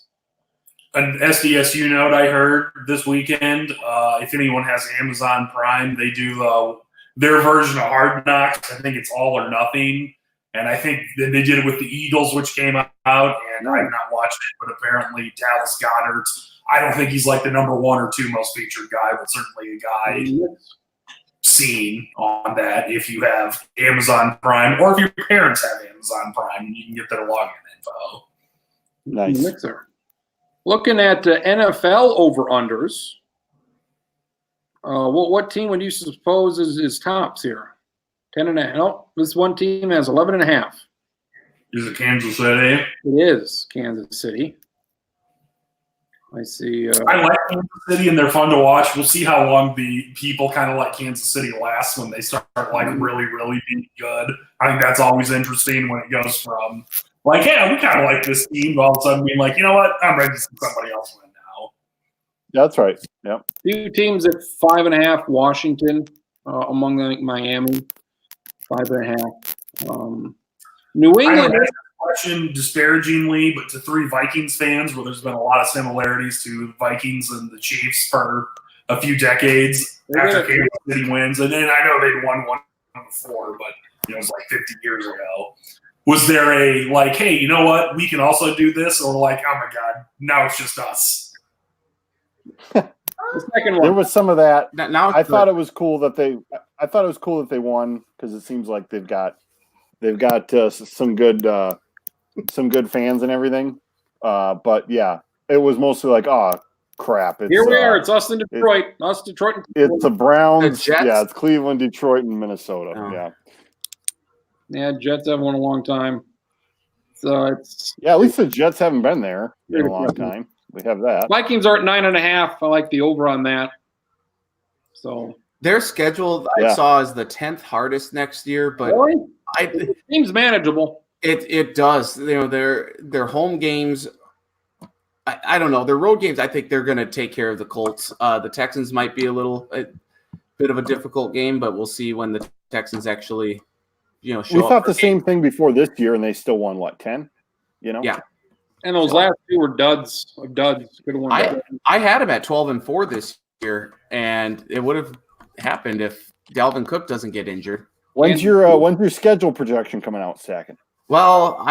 An SDSU note I heard this weekend, if anyone has Amazon Prime, they do their version of Hard Knocks. I think it's All or Nothing. And I think they did it with the Eagles, which came out, and I have not watched it, but apparently Dallas Goedert, I don't think he's like the number 1 or 2 most featured guy, but certainly a guy seen on that if you have Amazon Prime or if your parents have Amazon Prime and you can get their login info. Nice. Mixer. Looking at NFL over-unders, what team would you suppose is tops here? 10.5. No, this one team has 11.5. Is it Kansas City? It is Kansas City. I see. I like Kansas City, and they're fun to watch. We'll see how long the people kind of like Kansas City lasts when they start really, really being good. I think that's always interesting when it goes from we kind of like this team, to all of a sudden being like, you know what, I'm ready to see somebody else win now. That's right. Yep. 2 teams at 5.5. Washington among Miami, 5.5. New England. Question disparagingly, but to 3 Vikings fans, where there's been a lot of similarities to the Vikings and the Chiefs for a few decades after Kansas City wins, and then I know they'd won one before, but it was like 50 years ago. Was there a hey, you know what, we can also do this, or oh my God, now it's just us? The second one. There was some of that. Now I thought it was cool that they won because it seems like they've got some good fans and everything. But yeah, it was mostly like, crap. Here we are. It's us in Detroit. Detroit. It's the Browns. The Jets? Yeah, it's Cleveland, Detroit, and Minnesota. Oh. Yeah, Jets haven't won a long time. So at least the Jets haven't been there in a long time. we have that. Vikings are at 9.5. I like the over on that. So Their schedule I Yeah. saw is the 10th hardest next year, but really? I It seems manageable. it does. Their home games. I don't know. Their road games, I think they're going to take care of the Colts. The Texans might be a bit of a difficult game, but we'll see when the Texans actually, show We up thought for the same thing before this year, and they still won what 10? Yeah. And those last two were duds of duds. Could have won. I had them at 12-4 this year, and it would have happened if Dalvin Cook doesn't get injured. When's your schedule projection coming out, Sacken? Well,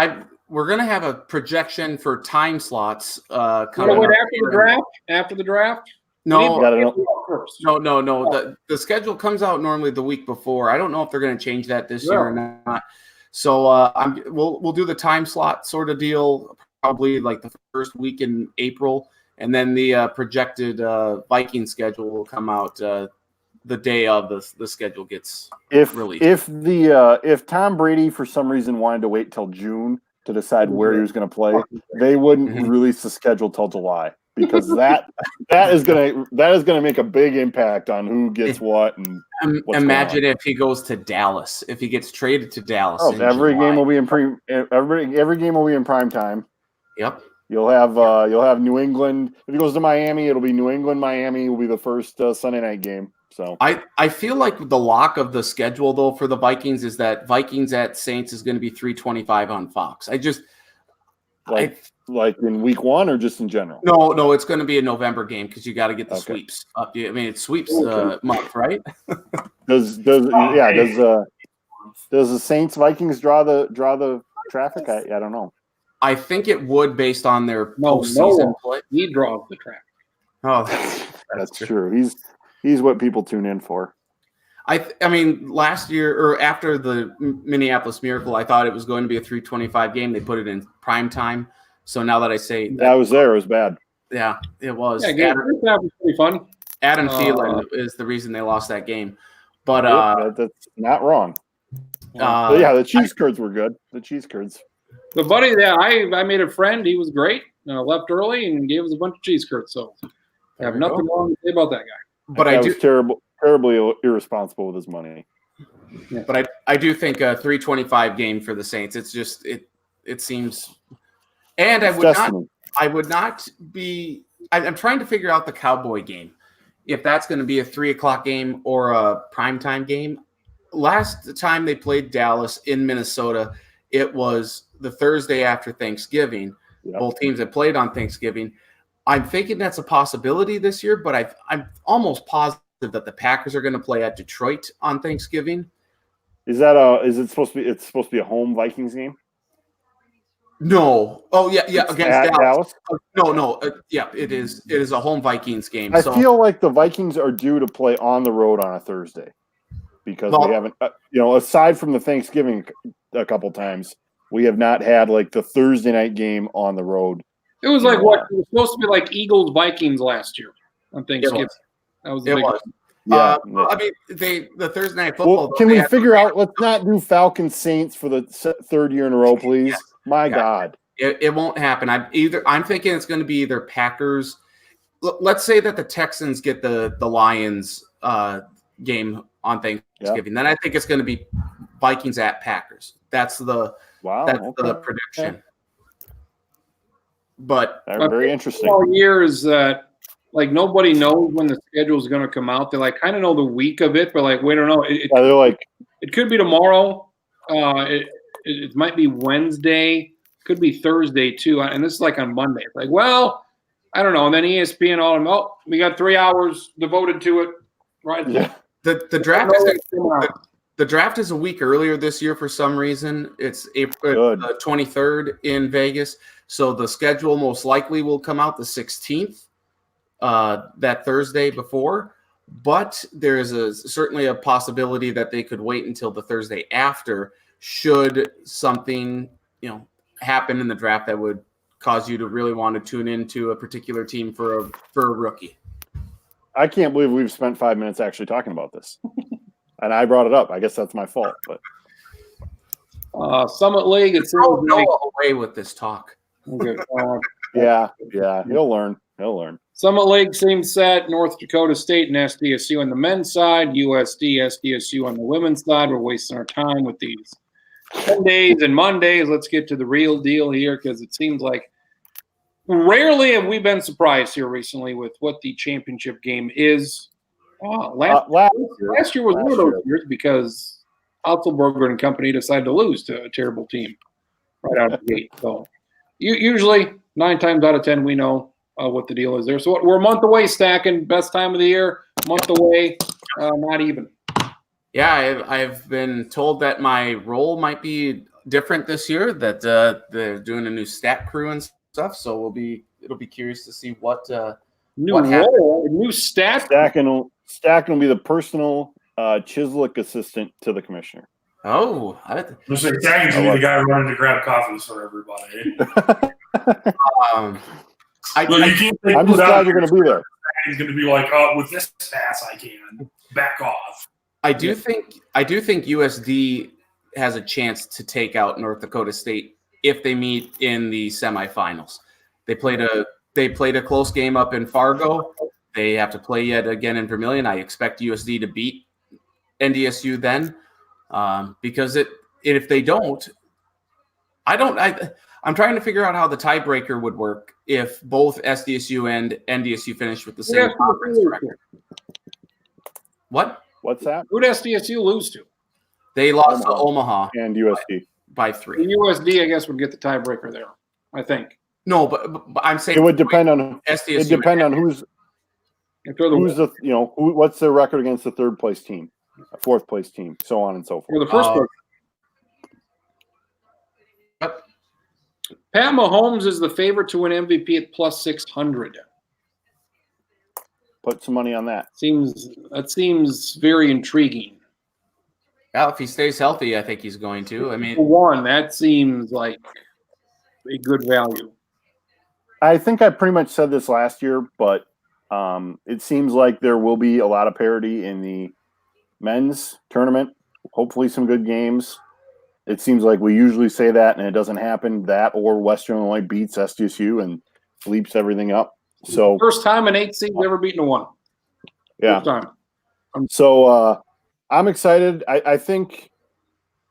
we're gonna have a projection for time slots coming Wait, up. after the draft? After the draft? No, Gotta know. First. no. The schedule comes out normally the week before. I don't know if they're gonna change that this year or not. So we'll do the time slot sort of deal probably like the first week in April, and then the projected Viking schedule will come out the day of the schedule gets released. If Tom Brady for some reason wanted to wait till June to decide where he was going to play, they wouldn't release the schedule till July, because that is gonna make a big impact on who gets what and what's imagine going on. if he goes to Dallas, if he gets traded to Dallas. Oh, in every July. game will be in every game will be in prime time. Yep. You'll have New England. If he goes to Miami, it'll be New England. Miami will be the first Sunday night game. So I feel like the lock of the schedule though for the Vikings is that Vikings at Saints is going to be 3:25 on Fox. like in week one or just in general. No, it's going to be a November game because you got to get the Okay. sweeps up. I mean, it's sweeps month, right? Does the Saints-Vikings draw the traffic? I don't know. I think it would based on their No postseason one. play. He draws the traffic. Oh, That's true. He's what people tune in for. I mean, last year or after the Minneapolis Miracle, I thought it was going to be a 3:25 game. They put it in prime time. So now that I say I was there. It was bad. yeah, it was. Yeah, game first half was pretty fun. Adam Thielen is the reason they lost that game. But That's not wrong. uh, But yeah, the cheese curds were good. The cheese curds. The buddy that I made a friend, he was great. Left early and gave us a bunch of cheese curds. So I have we nothing go. wrong to say about that guy. but I That do was terribly irresponsible with his money. But I do think a 3:25 game for the Saints. It's just it seems, and I would not be. I'm trying to figure out the Cowboy game, if that's going to be a 3:00 game or a primetime game. Last time they played Dallas in Minnesota, it was the Thursday after Thanksgiving. Yep. Both teams have played on Thanksgiving. I'm thinking that's a possibility this year, but I'm almost positive that the Packers are going to play at Detroit on Thanksgiving. It's supposed to be a home Vikings game? No. Oh yeah, It's against at Dallas. No. Yeah, it is. It is a home Vikings game. I feel like the Vikings are due to play on the road on a Thursday because we haven't, aside from the Thanksgiving a couple times, we have not had like the Thursday night game on the road. It was like what? It was supposed to be like Eagles Vikings last year on Thanksgiving. That was the It big was. Yeah. I mean, the Thursday night football. Well, can we figure out? Let's not do Falcons Saints for the third year in a row, please. Yes. My Yeah. God. It won't happen. I'm thinking it's going to be either Packers. Let's say that the Texans get the Lions game on Thanksgiving. Then I think it's going to be Vikings at Packers. That's the prediction. But Very interesting. all year is that like nobody knows when the schedule is going to come out. They like kind of know the week of it, but like we don't know. They're like, It could be tomorrow. It might be Wednesday. Could be Thursday too. And this is like on Monday. It's like, well, I don't know. And then ESPN we got 3 hours devoted to it. Right. yeah. the draft the draft is a week earlier this year for some reason. It's April 23rd in Vegas. So the schedule most likely will come out the 16th, that Thursday before. But there is certainly a possibility that they could wait until the Thursday after, should something happen in the draft that would cause you to really want to tune into a particular team for a rookie. I can't believe we've spent 5 minutes actually talking about this. And I brought it up. I guess that's my fault. But Summit League. It's Throw Noah away with this talk. okay. Yeah. He'll learn. Summit Lake, same set. North Dakota State and SDSU on the men's side. USD, SDSU on the women's side. We're wasting our time with these Sundays and Mondays. Let's get to the real deal here, because it seems like rarely have we been surprised here recently with what the championship game is. Last year was one of those years because Otzelberger and company decided to lose to a terrible team right out of the gate. So usually 9 times out of 10 we know what the deal is there. So we're a month away, Stacking. Best time of the year, month away, not even. Yeah, I've been told that my role might be different this year, that they're doing a new stat crew and stuff. So it'll be curious to see what new what role, new stat. Stacking will be the personal Chislick assistant to the commissioner. Oh, Looks like Tagging's gonna be the guy running to grab coffees for everybody. You can't think I'm just glad you're going to be there. He's going to be like, with this pass, I can back off. I do think USD has a chance to take out North Dakota State if they meet in the semifinals. They played a close game up in Fargo. They have to play yet again in Vermilion. I expect USD to beat NDSU then, because if they don't, I'm trying to figure out how the tiebreaker would work if both SDSU and NDSU finished with the same conference record. What's that? Who did SDSU lose to? They lost to Omaha and USD by 3. The USD, I guess, would get the tiebreaker there, I think. No, but I'm saying it would depend on SDSU. It depend on who's what's their record against the 3rd place team, 4th place team, so on and so forth. Or the first place. Pat Mahomes is the favorite to win MVP at plus 600. Put some money on that. Seems very intriguing. Yeah, if he stays healthy, I think he's going to. I mean, for one, that seems like a good value. I think I pretty much said this last year, but it seems like there will be a lot of parity in the men's tournament. Hopefully some good games. It seems like we usually say that, and it doesn't happen. That or Western Illinois beats SDSU and leaps everything up. So first time an 8 seed ever beaten a 1. Yeah. First time. So I'm excited. I think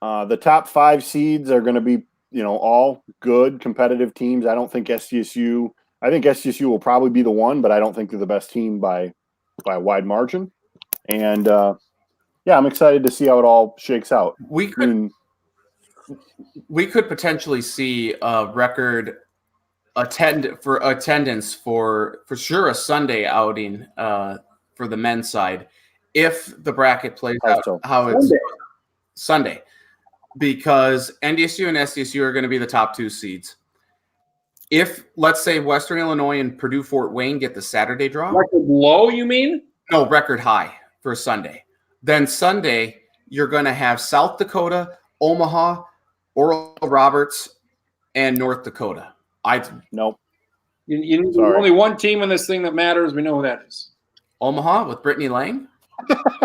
the top 5 seeds are going to be, all good competitive teams. I think SDSU will probably be the 1, but I don't think they're the best team by a wide margin. And I'm excited to see how it all shakes out. We could potentially see a record attendance for sure a Sunday outing for the men's side if the bracket plays out how it's Sunday, because NDSU and SDSU are going to be the top 2 seeds. If, let's say, Western Illinois and Purdue Fort Wayne get the Saturday draw. Record low, you mean? No, record high for Sunday. Then Sunday, you're going to have South Dakota, Omaha, Oral Roberts, and North Dakota. Nope. There's only one team in this thing that matters. We know who that is. Omaha with Brittany Lang?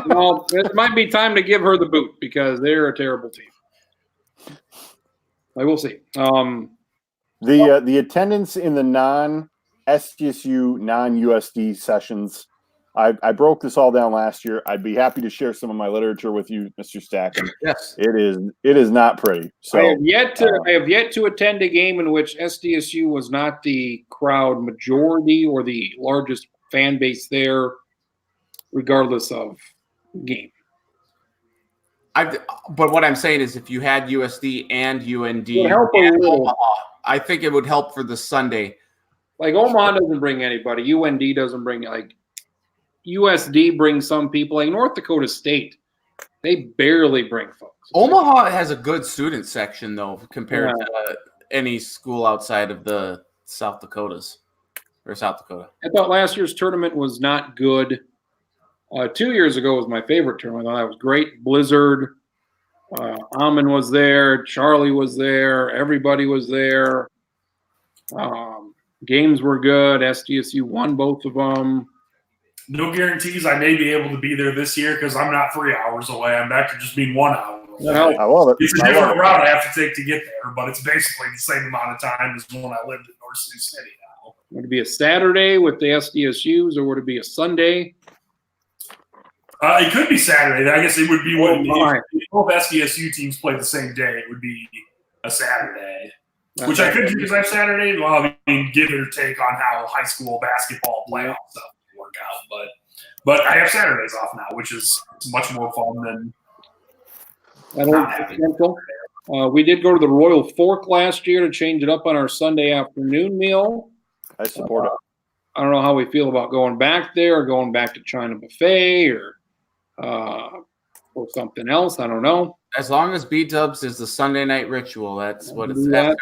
Well, it might be time to give her the boot because they're a terrible team. I will see. The attendance in the non-SDSU, non-USD sessions, I broke this all down last year. I'd be happy to share some of my literature with you, Mr. Stacking. Yes. It is not pretty. So I have yet to attend a game in which SDSU was not the crowd majority or the largest fan base there, regardless of game. But what I'm saying is if you had USD and UND and Omaha, I think it would help for the Sunday. Like Omaha doesn't bring anybody. UND doesn't bring USD brings some people. Like North Dakota State, they barely bring folks. Omaha has a good student section though, compared to any school outside of the South Dakotas or South Dakota. I thought last year's tournament was not good. 2 years ago was my favorite tournament. I thought that was great. Blizzard, Amon was there. Charlie was there. Everybody was there. Games were good. SDSU won both of them. No guarantees I may be able to be there this year because I'm not 3 hours away. I'm back to just being 1 hour away. I love it. It's a different route I have to take to get there, but it's basically the same amount of time as when I lived in North Sioux City. Would it be a Saturday with the SDSUs, or would it be a Sunday? It could be Saturday. I guess it would be when my. if both SDSU teams played the same day. It would be a Saturday, which I could do because I have Saturday. Well, I mean, give it or take on how high school basketball playoff stuff work out. But I have Saturdays off now, which is much more fun than not having. We did go to the Royal Fork last year to change it up on our Sunday afternoon meal. I support it. I don't know how we feel about going back there or going back to China Buffet or something else. I don't know. As long as B-dubs is the Sunday night ritual, that's what it's That,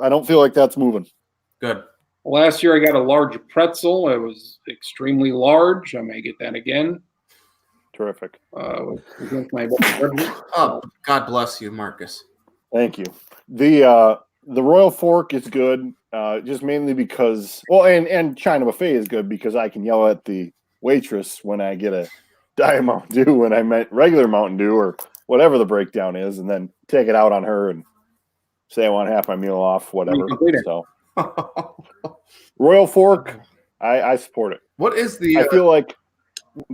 I don't feel like that's moving. good. Last year I got a large pretzel. It was extremely large. I may get that again. Terrific. Against my Oh, God bless you, Marcus. Thank you. The Royal Fork is good, just mainly because and China Buffet is good because I can yell at the waitress when I get a Diet Mountain Dew when I meant regular Mountain Dew or whatever the breakdown is, and then take it out on her and say I want half my meal off, whatever. So Royal Fork, I support it. What is the? I feel like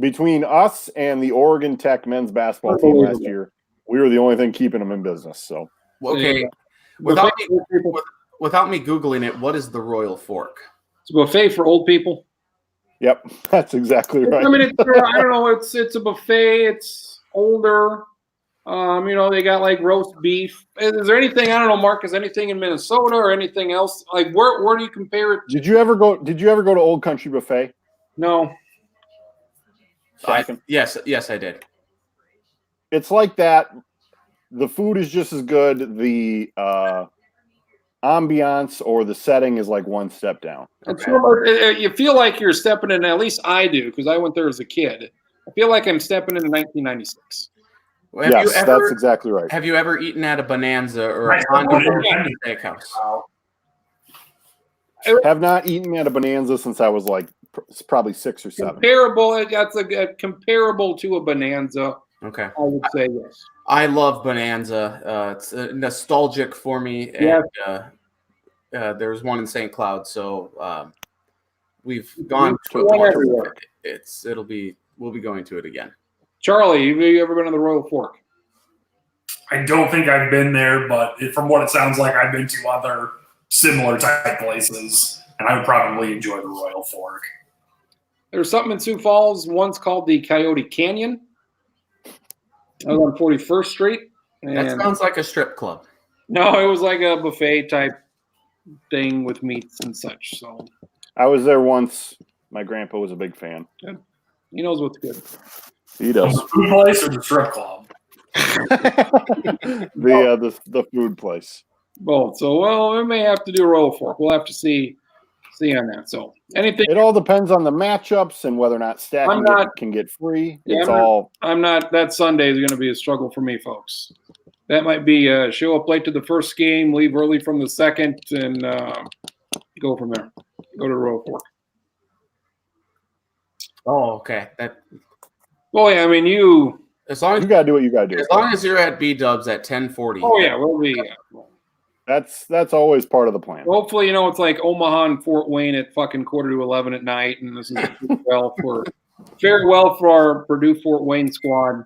between us and the Oregon Tech men's basketball team last year, we were the only thing keeping them in business. So okay, without me Googling it, what is the Royal Fork? It's a buffet for old people. Yep, that's exactly right. I mean, I don't know. It's a buffet. It's older. They got like roast beef. Is there anything? I don't know, Marcus. Anything in Minnesota or anything else? Like where do you compare it? Did you ever go to Old Country Buffet? No. Yes, I did. It's like that. The food is just as good. The ambiance or the setting is like one step down. Okay. You feel like you're stepping in. At least I do, because I went there as a kid. I feel like I'm stepping into 1996. That's exactly right. Have you ever eaten at a Bonanza or a Honda Steakhouse? Have not eaten at a Bonanza since I was like probably 6 or 7. Comparable. That's comparable to a Bonanza. Okay. I would say yes. I love Bonanza. It's nostalgic for me. Yeah. And, there's one in St. Cloud, so we've gone to One it. everywhere. We'll be going to it again. Charlie, have you ever been to the Royal Fork? I don't think I've been there, but from what it sounds like, I've been to other similar type places, and I would probably enjoy the Royal Fork. There's something in Sioux Falls once called the Coyote Canyon. I was on 41st Street. That sounds like a strip club. No, it was like a buffet type thing with meats and such. So I was there once. My grandpa was a big fan. he knows what's good. He does. The food place or the strip club? the food place. Both. So we may have to do a Royal Fork. We'll have to see on that. So anything. It all depends on the matchups and whether or not stacking can get free. I'm not. That Sunday is going to be a struggle for me, folks. That might be show up late to the first game, leave early from the second, and go from there. Go to Royal Fork. Oh, okay. Well, yeah. I mean, you gotta do what you gotta do. As long as you're at B-dubs at 10:40. Oh yeah, we'll be. That's always part of the plan. Hopefully, it's like Omaha and Fort Wayne at fucking 11:45 at night, and this is very well for our Purdue Fort Wayne squad.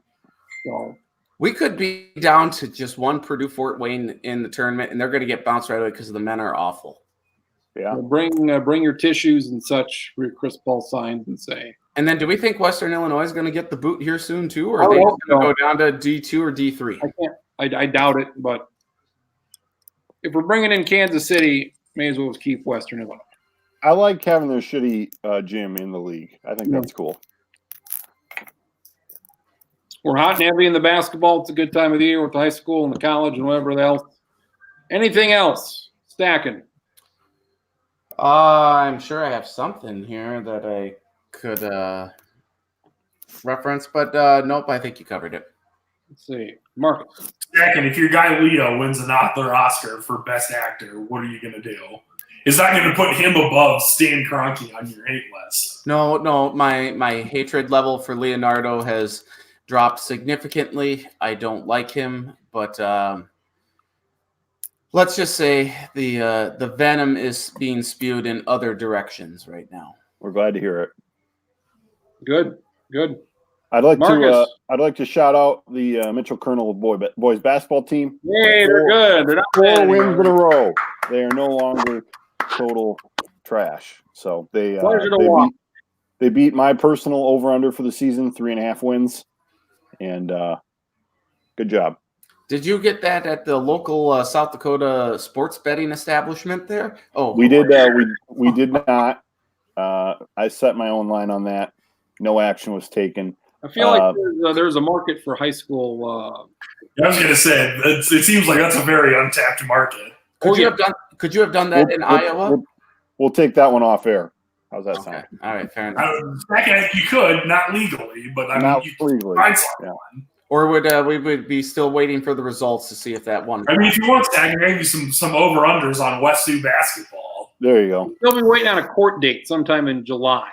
So we could be down to just one Purdue Fort Wayne in the tournament, and they're going to get bounced right away because the men are awful. Yeah. Bring your tissues and such for your Chris Paul signs and say. And then, do we think Western Illinois is going to get the boot here soon too, or are they going to go down to D2 or D3? I can't. I doubt it, but if we're bringing in Kansas City, may as well keep Western Illinois. I like having their shitty gym in the league. I think that's cool. We're hot and heavy in the basketball. It's a good time of the year with the high school and the college and whatever else. Anything else? Stacking. I'm sure I have something here that I could reference, but nope, I think you covered it. Let's see. Marcus. Second, if your guy Leo wins an Oscar for Best Actor, what are you going to do? Is that going to put him above Stan Kroenke on your hate list? No, my hatred level for Leonardo has dropped significantly. I don't like him, but let's just say the venom is being spewed in other directions right now. We're glad to hear it. Good. I'd like Marcus. to shout out the Mitchell Colonel boys basketball team. Hey, they're good. They're not 4 bad wins anymore. in a row. They are no longer total trash. So Pleasure to watch. they beat my personal over-under for the season, 3.5 wins. And good job. Did you get that at the local South Dakota sports betting establishment there? Oh, We did we did not. I set my own line on that. No action was taken. I feel like there's a market for high school. I was going to say it seems like that's a very untapped market. Could you have done that in Iowa? We'll take that one off air. How's that sound? All right, fair enough. You could, not legally, but Not you legally. find someone. Yeah. Or would we would be still waiting for the results to see if that one? I mean, if you want to, I can give you some over-unders on West Sioux basketball. There you go. They'll be waiting on a court date sometime in July.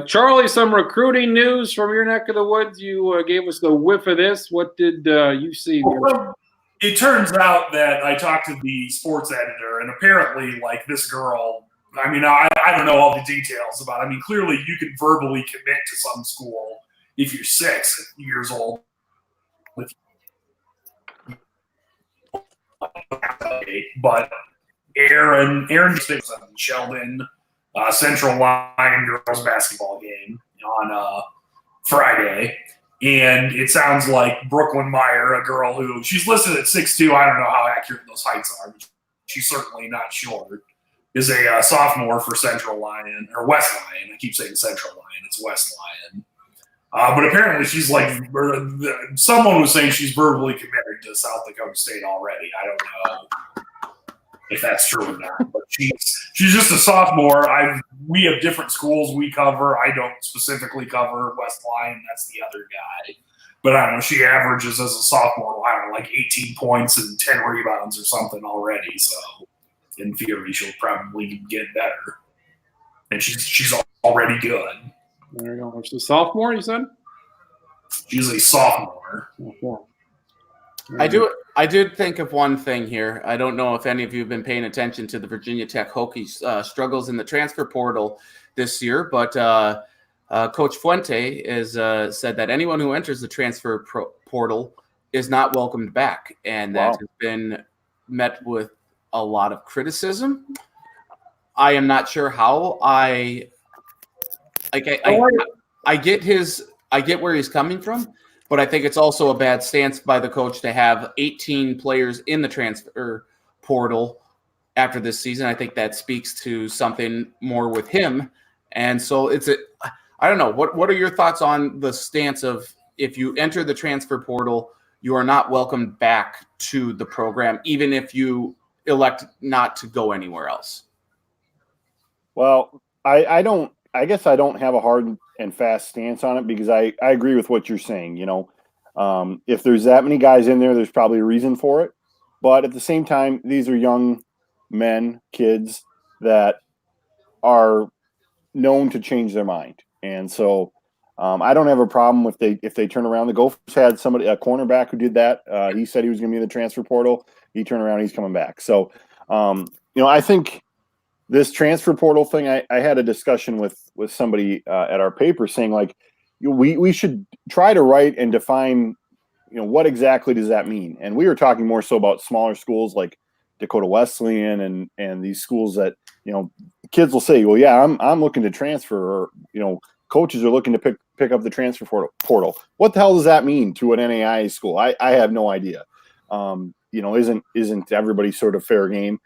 Charlie, some recruiting news from your neck of the woods. You gave us the whiff of this. What did you see? Well, it turns out that I talked to the sports editor, and apparently, like, this girl, I mean, I don't know all the details about it. I mean, clearly you can verbally commit to some school if you're 6 years old. But Aaron Sheldon, Central Line girls basketball game on Friday. And it sounds like Brooklyn Meyer, a girl who she's listed at 6'2". I don't know how accurate those heights are, but she's certainly not short. Is a sophomore for Central Lyon or West Lyon. I keep saying Central Lyon. It's West Lyon. But apparently she's like someone was saying she's verbally committed to South Dakota State already. I don't know if that's true or not, but she's just a sophomore. We have different schools we cover. I don't specifically cover West Lyon. That's the other guy. But I don't know. She averages as a sophomore, I don't know, like 18 points and 10 rebounds or something already. So in theory, she'll probably get better. And she's already good. There you go. She's a sophomore, you said? She's a sophomore. I did think of one thing here. I don't know if any of you have been paying attention to the Virginia Tech Hokies struggles in the transfer portal this year, but Coach Fuente has said that anyone who enters the transfer portal is not welcomed back, and that has been met with a lot of criticism. I am not sure how. I get where he's coming from, but I think it's also a bad stance by the coach to have 18 players in the transfer portal after this season. I think that speaks to something more with him. And so I don't know. What are your thoughts on the stance of if you enter the transfer portal, you are not welcomed back to the program, even if you elect not to go anywhere else? Well, I guess I don't have a hard and fast stance on it because I agree with what you're saying. You know, if there's that many guys in there, there's probably a reason for it. But at the same time, these are young men, kids that are known to change their mind. And so I don't have a problem if they turn around. The Gophers had a cornerback who did that. He said he was going to be in the transfer portal. He turned around, he's coming back. So, you know, I think this transfer portal thing, I had a discussion with somebody at our paper saying, like, we should try to write and define, you know, what exactly does that mean? And we were talking more so about smaller schools like Dakota Wesleyan and these schools that, you know, kids will say, well, yeah, I'm looking to transfer, or, you know, coaches are looking to pick up the transfer portal. What the hell does that mean to an NAIA school? I have no idea. You know, isn't everybody sort of fair game?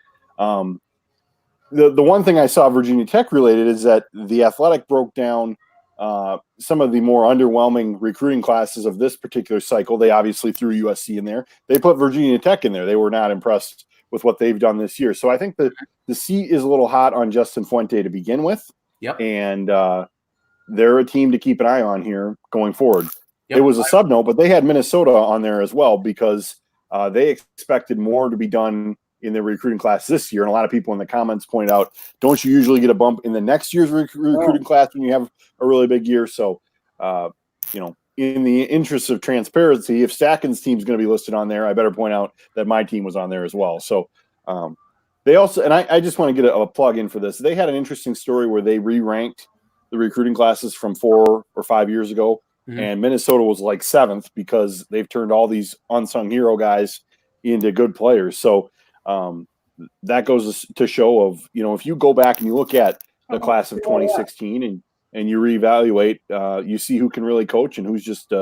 The one thing I saw Virginia Tech related is that The Athletic broke down some of the more underwhelming recruiting classes of this particular cycle. They obviously threw USC in there. They put Virginia Tech in there. They were not impressed with what they've done this year. So I think the seat is a little hot on Justin Fuente to begin with. Yep. And they're a team to keep an eye on here going forward. Yep. It was a sub note, but they had Minnesota on there as well because they expected more to be done in the recruiting class this year. And a lot of people in the comments pointed out, don't you usually get a bump in the next year's recruiting class when you have a really big year? So, you know, in the interest of transparency, if Stacken's team's going to be listed on there, I better point out that my team was on there as well. So they also, and I just want to get a plug in for this. They had an interesting story where they re-ranked the recruiting classes from 4 or 5 years ago, and Minnesota was like 7th because they've turned all these unsung hero guys into good players. So that goes to show of, if you go back and you look at the class of 2016 and you reevaluate, you see who can really coach and who's just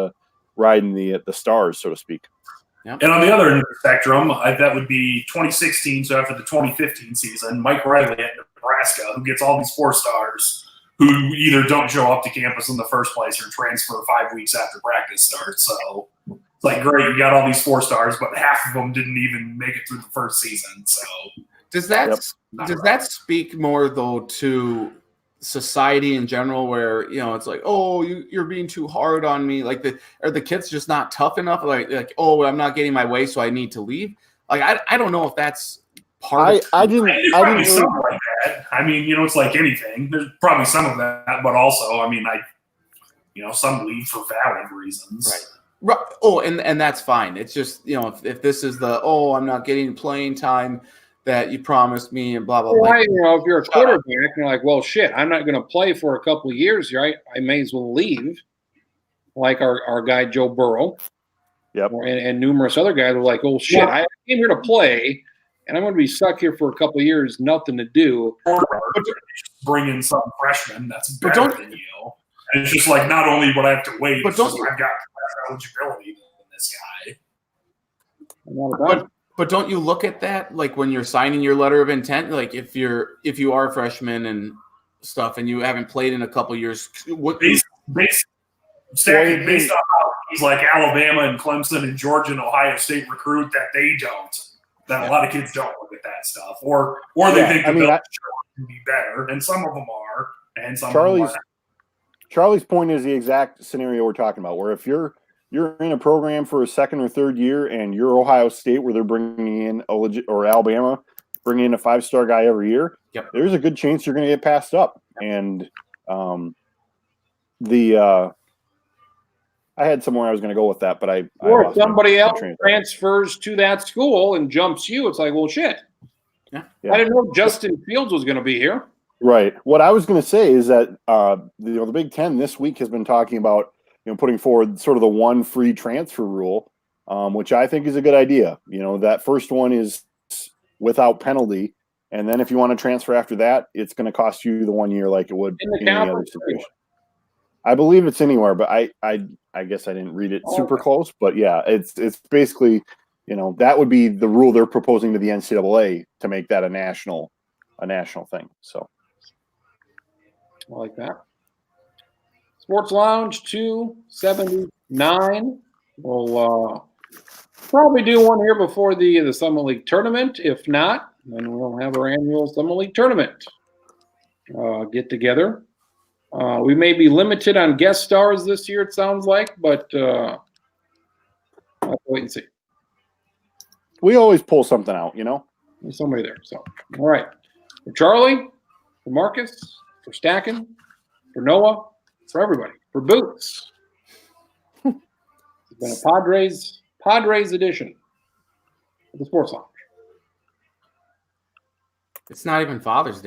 riding the stars, so to speak. Yep. And on the other end of the spectrum, that would be 2016. So after the 2015 season, Mike Riley at Nebraska, who gets all these 4 stars who either don't show up to campus in the first place or transfer 5 weeks after practice starts. So it's like, great, you got all these 4 stars, but half of them didn't even make it through the first season. So does that speak more though to society in general, where it's like, oh, you're being too hard on me? Like, are the kids just not tough enough? Like, oh, I'm not getting my way, so I need to leave. Like, I don't know if that's part of. I didn't really, something like that. I mean, it's like anything. There's probably some of that, but also, I mean, some leave for valid reasons. Right. Oh, and that's fine. It's just, if this is I'm not getting playing time that you promised me and blah, blah, blah. If you're a quarterback, you're like, well, shit, I'm not going to play for a couple of years, right? I may as well leave. Like our guy, Joe Burrow. Yep. And numerous other guys were like, oh, shit, I came here to play, and I'm going to be stuck here for a couple of years, nothing to do. Or bring in some freshman that's better than you. And it's just like, not only would I have to wait, but I've got eligibility than this guy. But don't you look at that, like when you're signing your letter of intent, like if you are a freshman and stuff and you haven't played in a couple of years, based on how he's like Alabama and Clemson and Georgia and Ohio State recruit, that they don't. That a lot of kids don't look at that stuff, or they think the Bills can be better, and some of them are, and some of them are not. Charlie's point is the exact scenario we're talking about, where if you're in a program for a second or third year and you're Ohio State, where they're bringing in or Alabama, bringing in a 5-star guy every year, there's a good chance you're going to get passed up. And I had somewhere I was going to go with that, but or somebody else transfers to that school and jumps you. It's like, well, shit. Yeah. I didn't know Justin Fields was going to be here. Right. What I was going to say is that the Big Ten this week has been talking about putting forward sort of the one free transfer rule, which I think is a good idea. That first one is without penalty, and then if you want to transfer after that, it's going to cost you the 1 year like it would in any other situation. I believe it's anywhere, but I guess I didn't read it super close. But yeah, it's basically that would be the rule they're proposing to the NCAA to make that a national thing. So I like that. Sports Lounge 279. We'll probably do one here before the Summit League tournament. If not, then we'll have our annual Summit League tournament get together. We may be limited on guest stars this year, it sounds like, but I'll wait and see. We always pull something out, There's somebody there. So, all right. For Charlie, for Marcus, for Stacken, for Noah, for everybody, for Boots. It's been a Padres edition of the Sports Lounge. It's not even Father's Day.